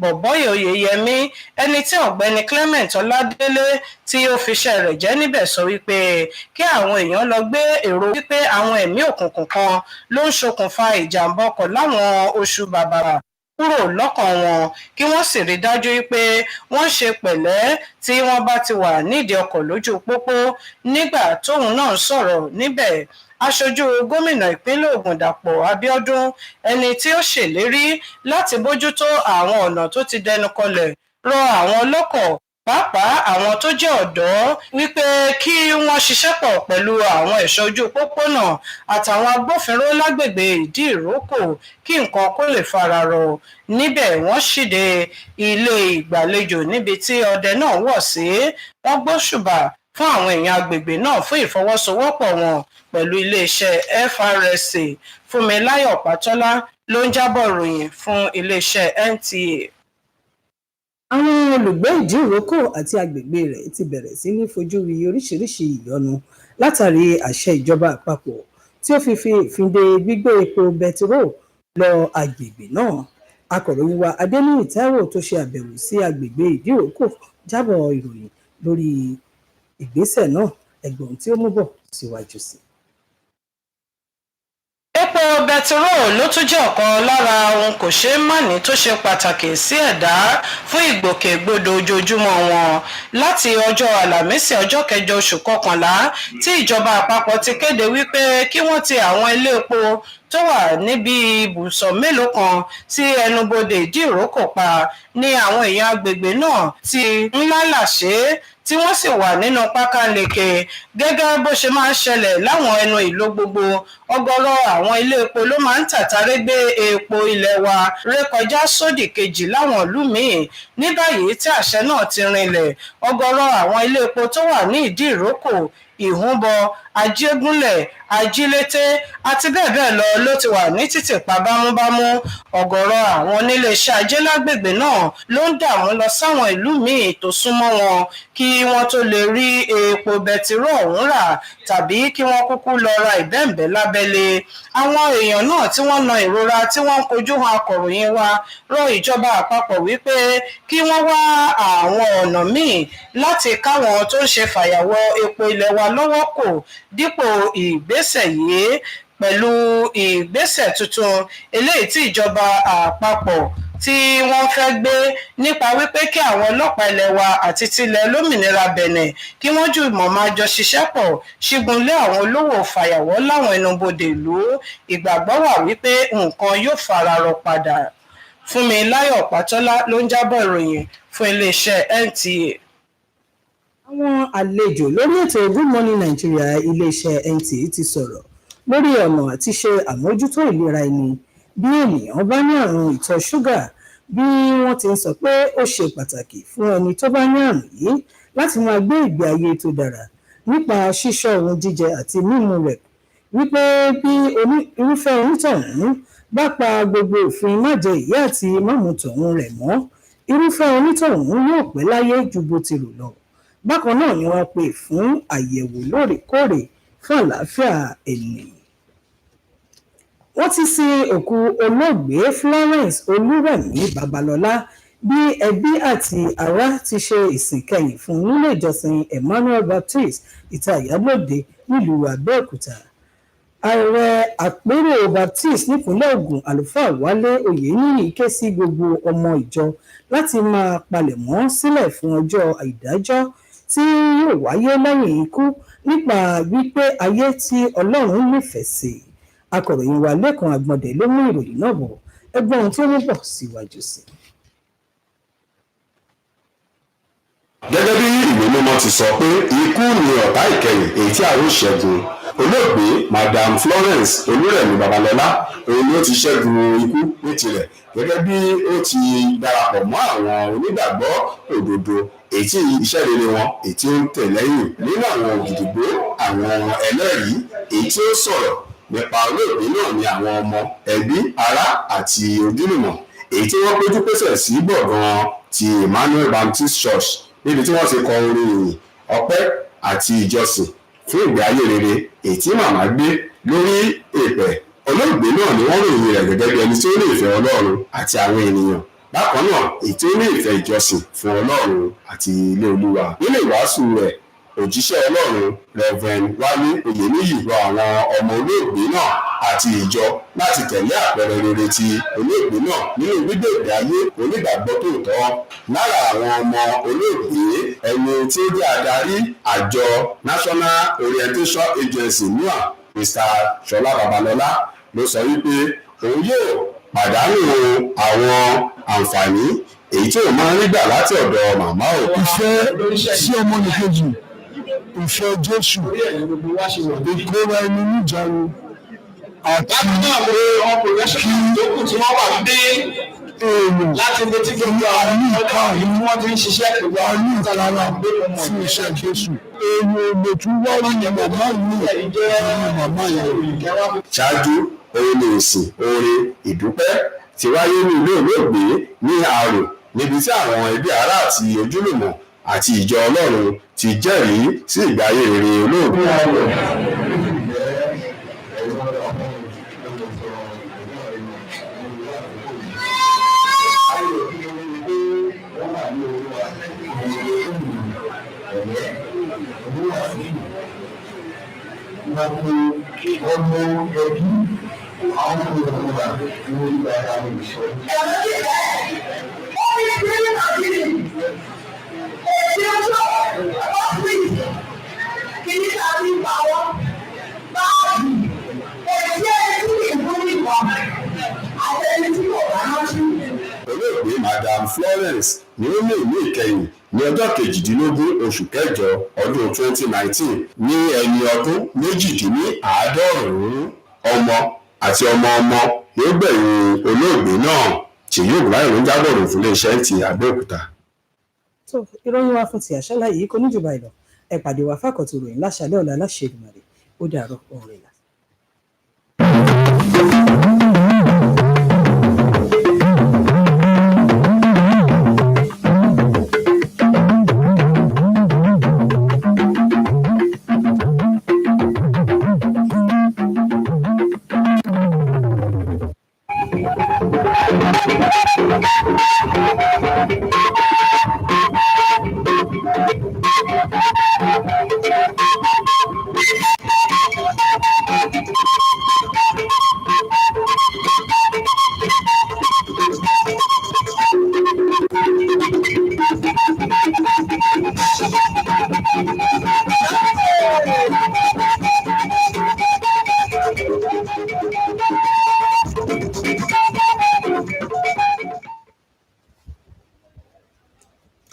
Bọ̀bọ́yè Oyèyẹmí ẹni tí ọ̀gbẹ́ni Clement Ọládélé tí ó fiṣẹ́ rẹ̀ jẹ́ níbẹ̀ sọ wípé kí àwọn èèyàn lọ gbé èrò wípé àwọn ẹ̀mí òkùnkùn kan ló ń ṣokùnfà ìjàmbá ọkọ̀ láwọn oṣù bàbàrà kúrò lọ́kàn wọn kí wọ́n sì rí dájú pé wọ́n ṣe pẹ̀lẹ́ tí wọ́n bá ti wà nídìí ọkọ̀ lójú pópó nígbà tóun náà sọ̀rọ̀ níbẹ̀ aṣojú gómìnà ìpínlẹ̀ Ògùn Dàpọ̀ Abíọ́dún ẹni tí ó ṣèlérí láti bójútó àwọn ọ̀nà tó ti dẹnu kọlẹ̀ rọ àwọn ọlọ́kọ̀ pàápàá àwọn tó jẹ́ ọ̀dọ́ wípé kí wọ́n ṣiṣẹ́ pọ̀ pẹ̀lú àwọn ẹ̀ṣọ́ ojú pópónà àtàwọn agbófinró lágbègbè ìdí ìrókò kí nǹkan kó lè fararọ níbẹ̀ wọ́n ṣíde ilé ìgbàlejò níbi tí ọdẹ náà wọ̀ sí wọ́n gbóṣùbà fún àwọn èèyàn agbègbè náà fún ìfọwọ́sowọ́pọ̀ wọn pẹ̀lú iléeṣẹ́ FRSC Fúnmiláyọ̀ Pátọ́lá ló ń jábọ̀ ròyìn fún iléeṣẹ́ NTA. àwọn olùgbé ìdíròkò àti agbègbè rẹ̀ ti bẹ̀rẹ̀ sí ní fojú rí oríṣiríṣi ìyọnu látàrí àṣẹ ìjọba àpapọ̀ tí ó fi òfin de gbígbé epo bẹtiró lọ agbègbè náà. akọ̀ròyìn wa Adéníyì Táíwò tó ṣe àbẹ̀wò sí agbègbè ìdíròkò jábọ̀ ìròyìn lórí ìgbésẹ̀ náà ẹ̀gbọ́n tí ó mú bọ̀ síwájú sí. epo bẹtiró ló tún jẹ́ ọ̀kan lára ohun kò ṣeé mánì tó ṣe pàtàkì sí ẹ̀dá fún ìgbòkègbodò ojoojúmọ́ wọn láti ọjọ́ àlàmísì ọjọ́ 9 oṣù kọkànlá tí ìjọba àpapọ̀ ti kéde wípé kí wọ́n ti àwọn ilé epo tó wà níbi ibùsọ̀ mélòó kan sí ẹnubodè ìdíròkò pa ní àwọn èèyàn agbègbè náà ti ńlá làṣẹ tí wọ́n sì wà nínú pákáleke gẹ́gẹ́ bó ṣe máa ń ṣẹlẹ̀ láwọn ẹnu ìlú gbogbo ọ̀gọ̀rọ̀ àwọn ilé epo ló máa ń tàtàré gbé epo ilẹ̀ wa rékọjá sódì kejì láwọn ìlú míì ní báyìí tí àṣẹ náà ti rinlẹ̀ ọ̀gọ̀rọ̀ àwọn ilé epo tó wà ní ìdí ìrókò ìhúnbọ ajégúnlẹ̀ ajílété àti bẹ́ẹ̀ bẹ́ẹ̀ ló ti wà ní títìpa bámúbámú ọ̀gọ̀rọ̀ àwọn oníléeṣẹ́ ajé lágbègbè náà ló ń dààmú lọ sáwọn ìlú míì tó súnmọ́ wọn kí wọ́n tó lè rí epo bẹtiró ọ̀hún rà tàbí kí wọ́n kúkú lọ ra ìbẹ́ǹbẹ́ lábẹ́lé àwọn èèyàn náà tí wọ́n na ìrora tí wọ́n ń kojú hàn akọ̀ròyìn wa rọ ìjọba àpapọ̀ wípé kí wọ́n wá àwọn ọ̀nà míì láti káwọn tó ń ṣe fàyàwọ́ epo ilẹ̀ wa lọ́wọ́ kò dípò ìgbésẹ̀ yìí pẹ̀lú ìgbésẹ̀ tuntun eléyìí tí ìjọba àpapọ̀ tí wọ́n fẹ́ gbé nípa wípé kí àwọn ọlọ́pàá ilẹ̀ wa àti tilẹ̀ lómìnira Bẹ̀nẹ̀ kí wọ́n jùmọ̀ máa jọ ṣiṣẹ́ pọ̀ ṣígun lé àwọn olówó fàyàwọ́ láwọn ẹnubodè ìlú ìgbàgbọ́ wà wípé nǹkan yóò fararọ padà. Fúnmiláyọ̀ Pátọ́lá ló ń jábọ̀ ìròyìn fún iléeṣẹ́ NTA. àwọn àlejò lórí ètò Good Morning Nigeria iléeṣẹ́ NTA ti sọ̀rọ̀ lórí ọ̀nà àti ṣe àmójútó ìlera ẹni bí ènìyàn bá ní àrùn ìtọ̀ ṣúgà bí wọ́n ti ń sọ pé ó ṣe pàtàkì fún ẹni tó bá ní àrùn yìí láti máa gbé ìgbé ayé tó dára nípa ṣíṣọ́ ohun jíjẹ àti mímu rẹ̀ wípé bí irúfẹ́ onítọ̀hún bá pa gbogbo òfin má jẹ ìyá àti mámu tọ̀hún rẹ̀ mọ́ irúfẹ́ onítọ̀hún yóò pẹ́ láyé ju bó ti rò lọ. bákan náà ni wọ́n pè fún àyẹ̀wò lóòrèkóòrè fún àlàáfíà ènìyàn. wọ́n ti sin òkú olóògbé Florence Olúrẹ̀mí Babalọ́lá bí ẹbí àti ará ti ṣe ìsìn kẹyìn fún nílé ìjọsìn Emmanuel Baptist Nta Abeokuta nílùú Abẹ́òkúta. Ààrẹ àpérò Baptist nípínlẹ̀ Ògùn àlùfáà Wálé Oyèníyì ké sí gbogbo ọmọ ìjọ láti máa palẹ̀mọ́ sílẹ̀ fún ọjọ́ ìdájọ́ tí yóò wáyé lẹ́yìn ikú nípa wípé ayé tí Ọlọ́run nífẹ̀ẹ́ sí. Akọ̀ròyìn wa Lẹ́kan Àgbọ̀ndẹ̀ ló mú ìròyìn náà bọ̀, ẹgbọ́n ohun tí ó ń bọ̀ síwájú sí. Gẹ́gẹ́ bí ìwé mímọ́ ti sọ pé ikú ni ọ̀tá ìkẹyìn èyí tí a ó ṣẹ́gun. Olóògbé Madam Florence Olúrẹ̀mí Babalọ́lá òun ni ó ti ṣẹ́gun ikú ní tirẹ̀ gẹ́gẹ́ bí ó ti darapọ̀ mọ́ àwọn onígbàgbọ́ òdodo èyí tí iṣẹ́ rere wọn èyí tí ó ń tẹ̀ lẹ́yìn nínú àwọn ògìdìgbò àwọn ẹlẹ́rìí èyí tí ó sọ̀rọ̀ nípa olóògbé náà ni àwọn ọmọ ẹbí ará àti ojúlùmọ̀ èyí tí wọ́n péjú pésẹ̀ sí gbọ̀ngàn ti Emmanuel Baptist Church níbi tí wọ́n ti kọ orin ìyìn ọpẹ́ àti ìjọsìn fún ìgbé ayé rere èyí tí màmá gbé lórí èèpẹ̀. Olóògbé náà ni wọ́n ròyìn rẹ̀ gẹ́gẹ́ bí ẹni tí ó ní ìfẹ́ Ọlọ́run àti àwọn ènìyàn bákan náà èyí tí ó ní ìfẹ́ ìjọsìn fún Ọlọ́run àti ilé Olúwa. Nínú ìwàásù rẹ̀ òjíṣẹ́ Ọlọ́run Reverend Wálé Oyèníyì rọ àwọn ọmọ olóògbé náà àti ìjọ láti tẹ̀lé àpẹẹrẹ rere ti olóògbé náà nínú gbígbé ìgbé ayé onígbàgbọ́ tòótọ́. Lára àwọn ọmọ olóògbé ẹni tí ó jẹ́ adarí àjọ National Orientation Agency NUA Mr. Ṣọlá Babalọ́lá ló sọ wípé òun yóò pàdánù àwọn àǹfààní èyí tí òun máa ń rí gbà láti ọ̀dọ̀ màmá òun. Ìfẹ́ sí ọmọnìkejì, ìfẹ́ Jésù, ìkóra ẹni níjàánu àti láti ibi tí gbogbo àwọn ọmọdé ni wọ́n ti ń ṣiṣẹ́ pẹ̀lú àwọn ìtàlára fún iṣẹ́ Jésù. Èèyàn lè tún wá ní màmá yìí ní màmá yẹn. Ṣáájú òun ni ìsìn orin ìdúpẹ́ ti wáyé ní ilé olóògbé ní Àrò níbi tí àwọn ẹbí ará àti ojúlùmọ̀ àti ìjọ Ọlọ́run ti jẹ́rìí sí ìgbé ayé rere olóògbé. Ọmọ ẹbí àwọn olùkọ́ra ní ìgbà àwọn ìṣọ́. Olóògbé Madam Florence ni ó ní ìlú ìkẹyìn ní ọjọ́ 18 oṣù kẹjọ ọdún 2019 ní ẹni ọdún 98 ọmọ àti ọmọ ọmọ yóò gbẹ̀yìn olóògbé náà Ṣèyí Ògúnláyọ̀ ló ń jábọ̀rọ̀ fún iléeṣẹ́ ti Abẹ́òkúta. tó ìròyìn wa fún ti àṣálẹ́ yìí kò ní jù báyìí lọ ẹ pàdé wa fákọ̀tún ròyìn láṣálẹ́ ọ̀la láṣẹ Èdùmàrè ó dàárọ̀ ọ̀rẹ́ ìlà.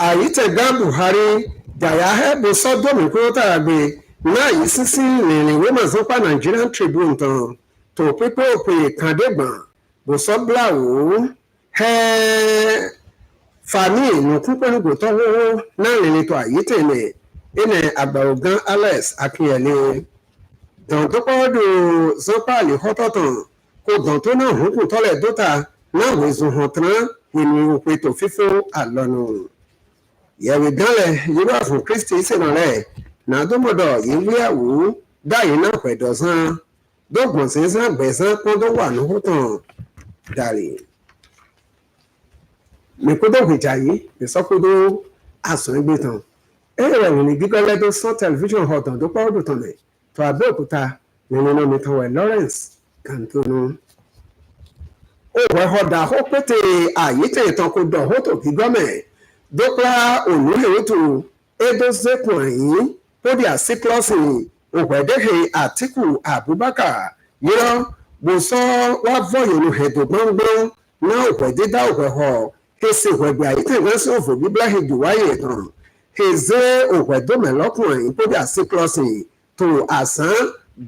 àyítẹ̀gbá Buhari jàyà sọ́dọ̀mù kúrò tàràgbé náà yìí sísí ìrìn wímọ̀ sọ́pà Nigerian Tribune tán tó pípé òpè kàndégbọ̀n bùsọ́bláwò fani nùkúpẹ̀lúgbò tọ́wọ́ náà rìnrìn tó àyítẹ̀lẹ̀ ilẹ̀ àgbà ògán Alex Akinyele dàn tó pọ́ọ́dù sọ́pàlì họ́tọ̀tàn kò dàn tó náà hùkù tọ́lẹ̀ dọ́ta náà wẹ̀zùn hàn tán ìní òpè tó fífó àlọ́nù. Yẹ̀wì gánlẹ̀ yíwá fún Kristi ìsìnàlẹ̀ nàdúmọ̀dọ̀ ìwéyàwó dáyìí náà pẹ̀dọ̀sán dọ́gbọ̀n sí sàgbẹ̀sán kódó wà ní hótàn dàrí mẹ́kódó gbèjà yìí ìsọkódó àsùn ẹgbẹ́ tán ẹ̀rọ ìrìn gígọ́lẹ́ tó sán tẹlifíṣàn ọ̀tàn tó pọ́ọ́dù tán lẹ̀ tó Abẹ́òkúta nínú náà mi tán wẹ̀ Lawrence Kantonu. òwò ọ̀dà ó pété àyítẹ̀ ìtàn kó dọ̀ hótò gígọ́mẹ̀ dókòlá ònúlẹ̀wòtò edozekun ẹ̀yìn pódìà síklọ́sì òwẹ̀dẹ́hẹ̀ Àtíkù Abubakar yíyọ gbòsọ́ wá vọ̀yẹ̀nu hẹ̀dọ̀ gbọ́ngbọ́n náà òwẹ̀dẹ́dá òwẹ̀họ̀ kẹsì òwẹ̀gbẹ̀ àyítẹ̀ ìgbẹ́sẹ̀ òfò bíbélà hẹ̀dù wáyé tán hẹ̀zẹ̀ òwẹ̀dọ́mẹ̀lọ́kùn ẹ̀yìn pódìà síklọ́sì tó àsán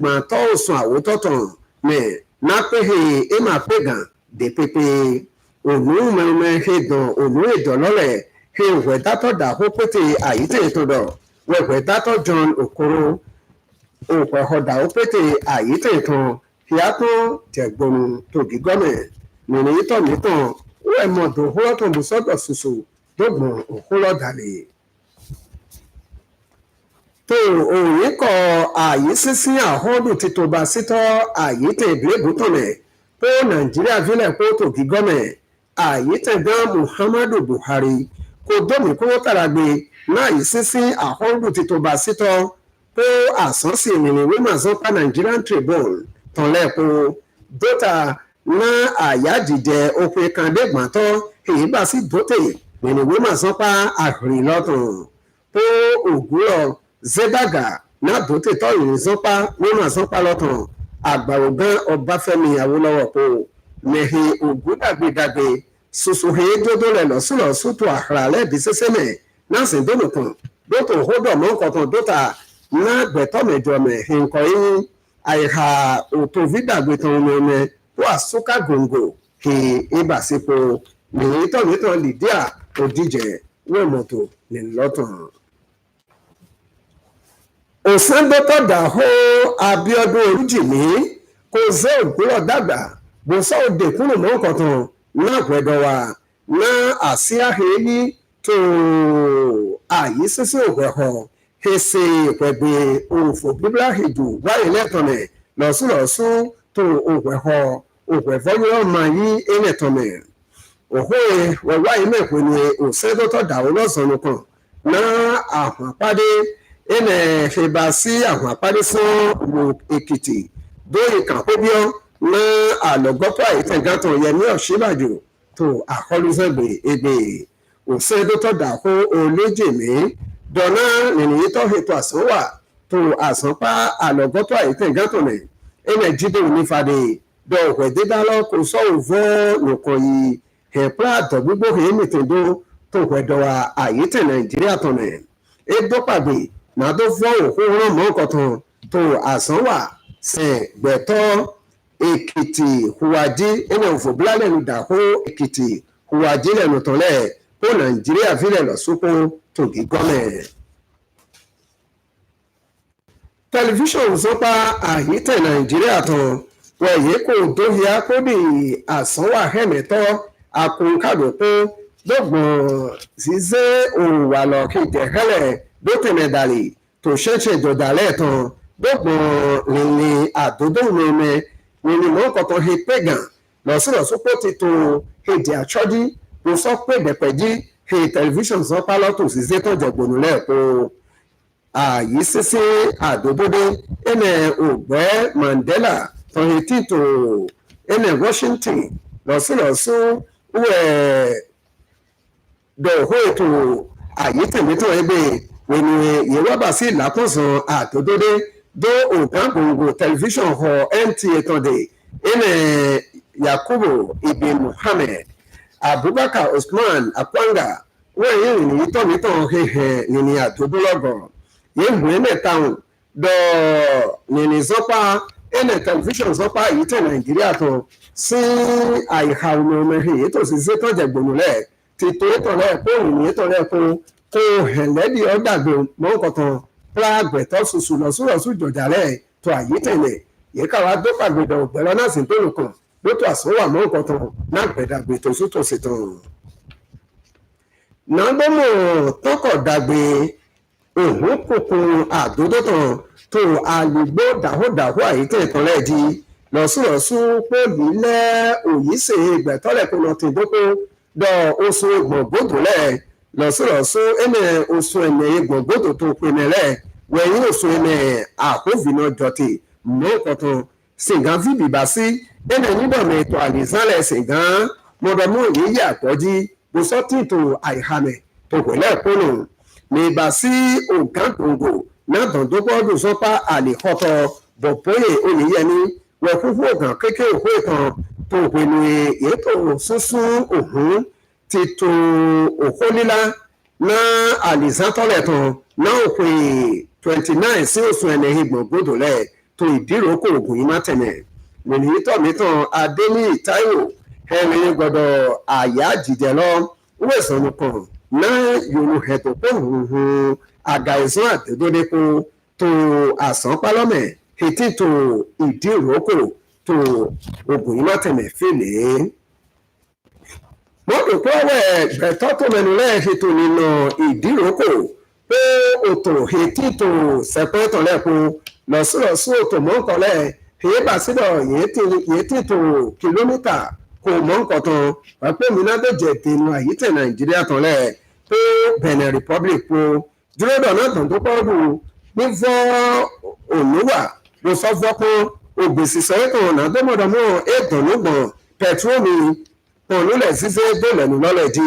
gbọ̀ntọ́ òsùn àwòtọ́tàn mẹ́ nápẹ́hẹ̀ ẹ̀màpẹ́gàn dé pépé ònú mẹ́rin hẹ̀dàn ònú ìdọ̀lọ́lẹ̀ hẹ̀wẹ̀ dátọ̀ dàhó pété àyítẹ̀ ìtọ́dọ̀ wẹ̀wẹ̀ dátọ̀ John Okoro òpè ọ̀dà ó pété àyítẹ̀ ìtàn hìátó tẹ̀gbọ́n tògì gọ́mẹ̀ nínú ìtọ̀ nítàn wẹ̀ mọ̀tò òhúrọ̀tàn bùsọ̀dọ̀ ṣoṣo dọ́gbọ̀n òhúrọ̀ dàlẹ̀. tó òyìn kọ àyí sísí àhọ́dún títọ́ba sítọ́ àyítẹ̀ ìbílẹ̀bù tọ̀nẹ̀ pé Nàìjíríà fílẹ̀ pé tògì gọ́mẹ̀ àyítẹ̀ gan Muhammadu Buhari kò dómi kówó tàràgbé náà yìí sísí àhọ́dún títọ́ba sítọ́ pé àsánsì ìrìnrìn wímàsánpá Nigerian Tribune tọ̀lẹ́pọ̀ dóta ná àyájíjẹ òpin kan dégbàtọ́ èyí bá sí dótè ìrìnrìn wímàsánpá àhìrìlọ́tàn pé ògúrọ̀ Zebaga náà dótè tọ́ ìrìn sánpá wímàsánpá lọ́tàn àgbàrògán Ọbáfẹ́mi Awólọ́wọ̀ pò mẹ̀hìn ògúdàgbédàgbé sosohe dodo rẹ̀ lọ́sùlọ́sù tó àhàrà lẹ́bi sẹ́sẹ́mẹ̀ náà sì dónù kan dótò hódọ̀ mọ́kàntàn dóta na gbẹtọmẹjọmẹ nǹkan yín àìhà òtò fídàgbẹtàn ọmọọmọ wà sókà gòǹgò kí ibàsípò nìyí tọ̀nìtàn Lydia Òdìjẹ wẹ̀mọ̀tò nìlọ́tàn. òsèǹdọ́tọ̀ dàhó Abíọ́dún Orújìmí kò zẹ́ ògbúrọ̀ dàgbà bó sọ òde kúrò mọ́kàntàn náà gbẹdọ̀ wà náà àsíáhẹ́yí tó àyí sísè òwẹ̀họ̀ hese pẹ̀gbẹ̀ òfò bíbélà hìdù wáyé lẹ́tọ̀nẹ̀ lọ́sùlọ́sù tó òwẹ̀họ̀ òwẹ̀fọ́yọ́ máa yí ẹlẹ́tọ̀nẹ̀ òhó wẹ̀wáyé mẹ́pẹ́ ni òsèdọ́tọ̀ dàwó lọ́sàn-án kan náà àwọn àpàdé ẹnẹ̀ fìbà sí àwọn àpàdé fún wò Èkìtì dóyè kàkóbíọ́ náà àlọ́gọ́pọ̀ àyítẹ̀gàtọ̀ Yẹmí Ọ̀ṣínbàjò tó àkọlùfẹ́gbẹ̀ ẹgbẹ̀ òsèdọ́tọ̀ dàwó Olójèmí dọ̀nà nìyí tó ètò àsánwà tó àsánpá àlọ́gọ́tọ̀ àyítẹ̀gàtọ̀nẹ̀ ẹnẹ̀ jíde onífàdé dọ̀wẹ̀ dídálọ́ kò sọ̀rọ̀ fọ́ nìkan yìí ẹ̀pẹ́ àtọ̀gbígbó èémìtìndó tó wẹ̀dọ̀wà àyítẹ̀ Nàìjíríà tọ̀nẹ̀ ẹ̀dọ́pàgbé náà tó fọ́ òkú rán mọ́kọ̀tàn tó àsánwà sẹ̀ gbẹ̀tọ́ Èkìtì hùwàjí ẹnẹ̀ òfòbílà lẹ́nu dàhó Èkìtì hùwàjí lẹ́nu tọ̀lẹ̀ kó Nàìjíríà fílẹ̀ lọ́sọ́kó tògì gọ́mẹ̀. tẹlifíṣọ̀n sọ́pá àyítẹ̀ Nàìjíríà tán wẹ̀yẹ kò dóhìá kódì àsánwà hẹ́mẹ̀tọ́ akùnkàdókó gbọ̀ngbọ̀n ṣíṣe òwà lọ́kìtẹ̀ hẹ́lẹ̀ dótẹ̀mẹ̀dàlì tó ṣẹ̀ṣẹ̀ jọ̀dálẹ̀ tán gbọ̀ngbọ̀n rìnrìn àdódómẹ̀mẹ̀ rìnrìn mọ́kọ̀tàn he pẹ̀gàn lọ́sọ̀rọ̀sọ́pọ̀ ti tó èdè àchọ́jí tó sọ pé dẹ̀pẹ̀jí he tẹlifíṣọ̀n sọ́pá lọ́tò ṣíṣe tó jẹ̀gbọ̀nù lẹ́ẹ̀kọ́ àyí sísí àdódódé ẹnẹ ògbẹ́ Mandela tọ̀hìn tìtò ẹnẹ Washington lọ́sọ̀rọ̀sọ́ wẹ̀ dọ̀hó ètò àyí tẹ̀mítọ̀ ẹgbẹ́ wẹ̀nu ìyẹ́wọ́bà sí ìlàkọ̀sán àdódódé dó ògbàgbòǹgbò tẹlifíṣọ̀n họ NTA tọ̀dẹ̀ ẹnẹ Yakubu Ibn Muhammad Abubakar Usman Akwanga wọ́n yìí rìn tọ̀mítọ̀ hẹ̀hẹ̀ nínú àdódólọ́gọ̀ yéèmù ẹ̀mẹ̀tàún dọ̀ nínú zọ́pá ẹnẹ tẹlifíṣọ̀n zọ́pá yìí tẹ̀ Nàìjíríà tó sí àìhà ọmọọmọhìn ètò ìṣiṣẹ́ tọ̀jẹ̀ gbòmùlẹ̀ ti tó tọ̀lẹ̀ kó ìrìn tọ̀lẹ̀ kó hẹ̀lẹ́dì ọ̀dàgbò mọ́kọ̀tàn plágbẹ̀tọ̀ ṣoṣù lọ́sùrọ̀sù jọ̀jàlẹ̀ tó àyí tẹ̀lẹ̀ yíká wa dópàgbẹ̀dọ̀ ògbẹ́lọ́ náà sì ń tó nìkan lótò àsánwà mọ́kọ̀tàn náà gbẹ̀dàgbè tòṣùtòṣìtàn. nàgbọ́mọ̀ tọkọ̀ dàgbé òhun kòkòrò àdódótàn tó àlùgbò dàhódàhó àyíkẹ́ ìtọ́lẹ̀ di lọ́sùlọ́sù pòlì lẹ́ òyìísè gbẹ̀tọ́lẹ̀ kó ti dókó dọ̀ oṣù gbọ̀ngbòdòlẹ̀ lọ́sùlọ́sù ẹ̀mẹ̀ oṣù ẹ̀mẹ̀ gbọ̀ngbòdò tó pinẹ̀lẹ̀ wẹ̀yìn oṣù ẹ̀mẹ̀ àkóvinà jọ̀tì mọ́kọ̀tàn sìngán fìbìbà sí ẹ̀mẹ̀ nídọ̀mẹ̀ ètò àlìsánlẹ̀ sìngán mọ̀dọ̀mọ́ yìí àkọ́jí bùsọ́tìtò àìhàmẹ̀ tó pẹ̀lẹ́ kónù nígbà sí ògàngòngò náà dọ̀dọ́gbọ́dọ̀ sọ́pá àlìkọ́tọ̀ bọ̀pọ̀yè oyèyẹmí wẹ̀kúkú ògàn kékeré òkú ìtàn tó pinnu ètò sísún òhun ti tó òkú lílá náà àlìsántọ́lẹ̀ tán náà òpin 29 sí oṣù ẹ̀nẹ́hìn gbọ̀ngbọ̀dọ̀lẹ̀ tó ìdíròkò ògùn yìí má tẹ̀lẹ̀ nìyí tọ̀mítàn adéní táíwò ẹ̀rín gbọ́dọ̀ àyà jìjẹ lọ wẹ̀sán nìkan náà yòlù hẹ̀tọ̀ pọ̀ hùhùn àgà ìsún àtẹ̀dọ́dẹ́kọ tó àsánpálọ́mẹ̀ ètí tó ìdíròkò tó ògùn yìí má tẹ̀lẹ̀ fèlè. mọ́tò pọ́wẹ́ gbẹ̀tọ́ tó mẹ́nu lẹ́ẹ̀ṣètò nínú ìdíròkò pé òtò ètí tó sẹ́pẹ́tọ̀ lẹ́kọ̀ọ́ lọ́sọ̀rọ̀sọ̀ òtò mọ́kànlẹ̀ èyí bá sídọ̀ yìí tí tó kìlómítà kò mọ́ nǹkan tán wà pé mi náà bẹ̀jẹ̀ tẹnu àyítẹ̀ nàìjíríà tán lẹ̀ pé benin republic po dúródọ̀ náà tàn tó pọ́ọ̀bù ní fọ́ òníwà ló sọ fọ́kún ògbèsì sọ́yẹ́tàn náà tó mọ̀dọ̀mọ́ ètò nígbọ̀n pẹ̀trómì pọ̀nlúlẹ̀ ṣíṣe dólẹ̀nu lọ́lẹ̀ di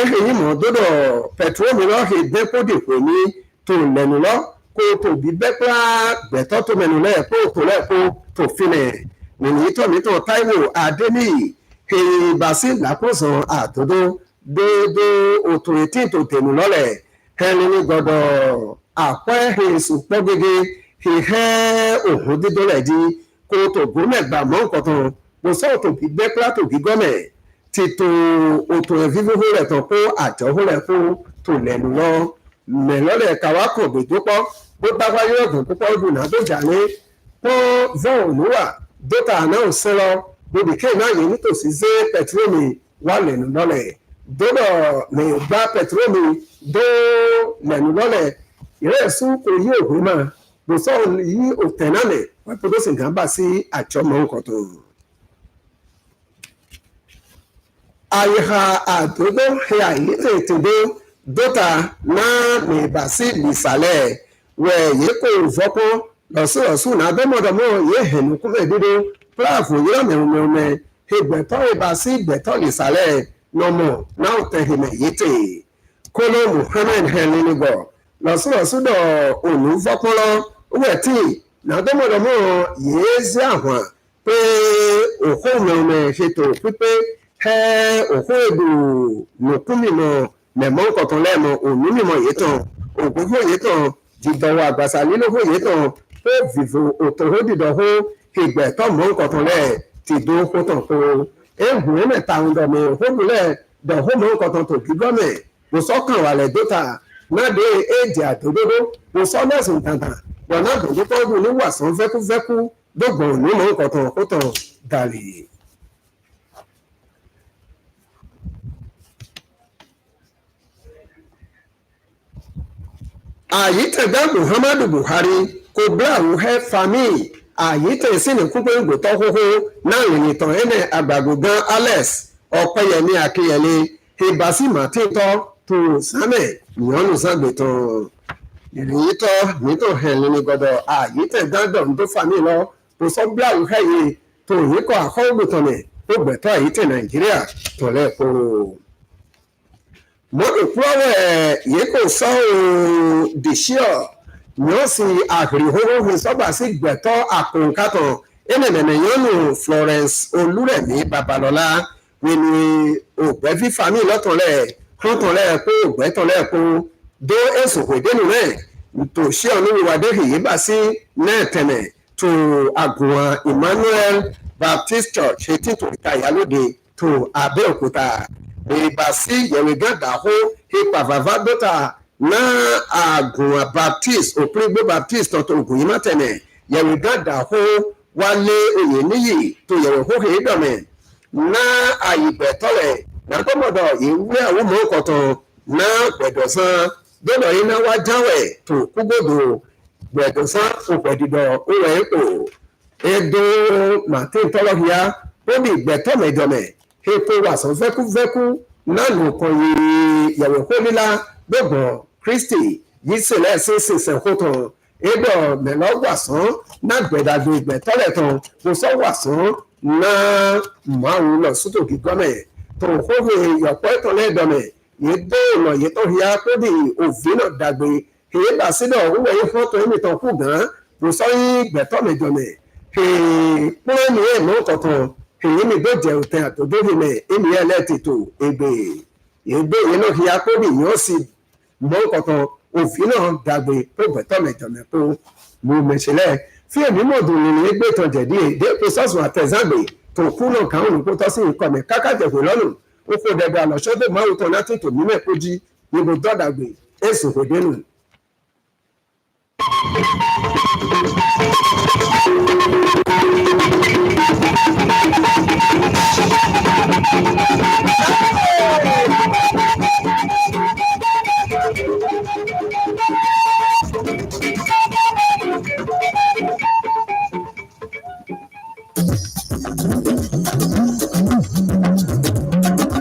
èyí yìí mọ̀ dọ́dọ̀ pẹ̀trómì lọ́hìn dẹ́kọ́dì pè ní tó lẹ́nu lọ́ kó tó bí bẹ́pẹ́ gbẹ̀tọ́ tó mẹ́nu lẹ́ kó tó lẹ́ kó tó filẹ̀ nìyí tọ̀mítọ̀ táíwò adéníyì ìbásí làkóso àtòdó déédé òtò ètí tó tẹ̀nu lọ́lẹ̀ ẹni ní gbọdọ̀ àpẹ́ èsù pọ́ gẹ́gẹ́ ìhẹ́ òhun dídọ́lẹ̀ di kó tó gómẹ̀gbà mọ́ nǹkan tán kò sọ òtò bí bẹ́pẹ́ tó bí gọ́mẹ̀ ti tó òtò ẹ̀fífúfú rẹ̀ tán kó àjọhó rẹ̀ kó tó lẹ́nu lọ mẹ̀lọ́lẹ̀ káwá kò gbè tó pọ́ bó bá wáyé ọ̀gbọ̀n púpọ̀ dùn náà tó jà ní pọ́n vọ́ọ̀nù wà dókà náà ń sẹ́ lọ bóbi kéè náà yìí nítòsí zé pẹtirómì wà lẹ́nu lọ́lẹ̀ dọ́dọ̀ lè gbá pẹtirómì dó lẹ́nu lọ́lẹ̀ ìrẹsù kò yí òwe mà bó sọ yí òtẹ̀ náà lẹ̀ wọ́n tó sì gán bà sí àjọmọ́ nǹkan tó. àyíká àdógó àyí tètè dó dókà náà lè bà sí ìsàlẹ̀ wẹ̀ yìí kò fọ́pọ́ lọ́sọ̀ọ̀sùn náà dọ́mọdọ́mọ yìí hẹ̀nù kúmẹ̀ dídó pláàfù yìí mẹ́rùnmẹ́rùnmẹ́ ìgbẹ̀tọ́ ìbá sí ìgbẹ̀tọ́ ìsàlẹ̀ nọmọ náà tẹ̀hìnmẹ̀ yìí tè kóló muhammed hẹ̀nìnìgbọ̀ lọ́sọ̀ọ̀sùn dọ̀ ònú fọ́pọ́lọ́ wẹ̀ tí náà dọ́mọdọ́mọ yìí sí àwọn pé òkú mẹ́rùnmẹ́ ṣètò pípé òkú èdò nùkúmìmọ̀ mẹ̀mọ́ kọ̀tàn lẹ́mọ̀ ònú mímọ̀ yìí tàn òkú yìí tàn dìdọ̀wọ̀ àgbàsà lílógó yìí tàn pé vivo òtòrò dìdọ̀hó ìgbẹ́ tó mọ́ nǹkan lẹ̀ ti dó kótó kó ehùn mẹ́ta ń dọ̀ mí hóbulẹ̀ dọ̀hó mọ́ nǹkan tó kí gọ́mẹ̀ kò sọ́kàn wà lẹ̀ dóta náà dé èjì àdódódó kò sọ́ lẹ́sùn tàǹtà wọn náà dòdó pọ́ọ́dù ní wàsán fẹ́kúfẹ́kú dọ́gbọ̀n ní mọ́ nǹkan kótó dàlì. àyítẹ̀dá muhammadu buhari kò bláàrú hẹ́ fami àyítẹ̀ sínú kúpẹ́ ìgbòtọ́ hóhó náà rìnrìn tán ẹ̀nẹ̀ àgbàgbọ̀gán alex ọ̀pẹ̀yẹmí akínyẹlé ìbásímà títọ́ tó sámẹ̀ ìyọ́nù ságbètàn ìrìnyìn tọ́ nítò hẹ̀lẹ́ ní gbọdọ̀ àyítẹ̀dá dọ̀n tó fami lọ kò sọ bláàrú hẹ́ yìí tó yìí kọ́ àkọ́gbòtàn ó gbẹ̀tọ́ àyítẹ̀ nàìjíríà tọ̀lẹ́ kóró. mọ́tò púrọ́wẹ̀ yìí kò sọ dìṣíọ̀ ni ó sì àgbèrèhóhóhùn sọ́gbà sí gbẹ̀tọ́ àkóńkátọ̀ ẹnẹ̀nẹ̀nẹ̀ yọ́nù florence olúrẹ̀mí babalọ́lá wíní ògbẹ́ fífàmì lọ́tọ̀ọ̀lẹ̀ kọ́tọ̀ọ̀lẹ̀ kó ògbẹ́ tọ̀lẹ̀ kó dó èsùn ìdénú rẹ̀ tòṣí ọ̀nùwìwádé yìí bá sí náà tẹ̀lẹ̀ tó àgùnwọ̀n emmanuel baptist church etí tó ìta ìyálóde tó abẹ́òkúta ìbásí yẹ̀wìgàdàhó ìpàvàvà dọ́tà náà àgùnwọ̀n baptist òpíngbó baptist tọ̀tọ̀ ògùn yìí mọ́tẹ̀lẹ̀ yẹ̀wìgàdàhó wálé oyè níyì tó yẹ̀wò hóhè ìdọ̀mẹ̀ náà àyìnbẹ̀tọ̀lẹ̀ nàtọ́mọ̀dọ̀ ìwé àwọn mọ̀ọ́kọ̀tàn náà gbẹ̀dọ̀sán gbọ́dọ̀ iná wá jáwẹ̀ tó kúgbòdò gbẹ̀dọ̀sán òpèdìdọ̀ òwò ẹ̀kọ́ edo martin tọ́lọ́hìá ó ní gbẹ̀tọ́mẹ̀jọmẹ̀ epo wàsàn fẹ́kúfẹ́kú nánú kan yìí yàwó kólílá gbọ̀gbọ̀ kristi yìí sílẹ̀ sí sísẹ̀ kótó edo mẹ́lọ́wàsán náà gbẹ̀dàgbé gbẹ̀tọ́lẹ̀tàn kò sọ wàsán náà márùn lọ sótòkì gọ́mẹ̀ tó kófì yọ̀pọ̀ ìtọ́lẹ̀dọ̀mẹ̀ yìí dóòlọ̀ yìí tó hìá kó di òfin náà dàgbé èyí bá sídọ̀ wúwo yìí fọ́tò ẹ̀mí tán kù gan kò sọ yìí gbẹ̀tọ́mẹ̀jọmẹ̀ kúrò ní èèmọ̀ kọ̀ọ̀kan èyí ni bó jẹ́ òtẹ́ àtòdóhìnmẹ̀ èmi ẹlẹ́tìtò ègbè ègbè yìí náà hìá kó di yìí ó sì mọ̀ kọ̀ọ̀kan òfin náà dàgbé tó gbẹ̀tọ́mẹ̀jọmẹ̀ tó mú mẹ̀ṣẹ̀lẹ̀ fí èmi mọ̀dùn ní gbé tán jẹ̀dí èdè kó sọ́sùn àtẹ̀zágbè tó kú náà káwọn olùkó tọ́ sí nǹkan mẹ́ kákàjẹ̀kọ̀ lọ́nà ó kó dẹ̀dẹ̀ àlọ́ṣọ́dẹ̀ márùn tán láti tò mímẹ̀ kó jí níbo dọ́dàgbè èsì kò dénú.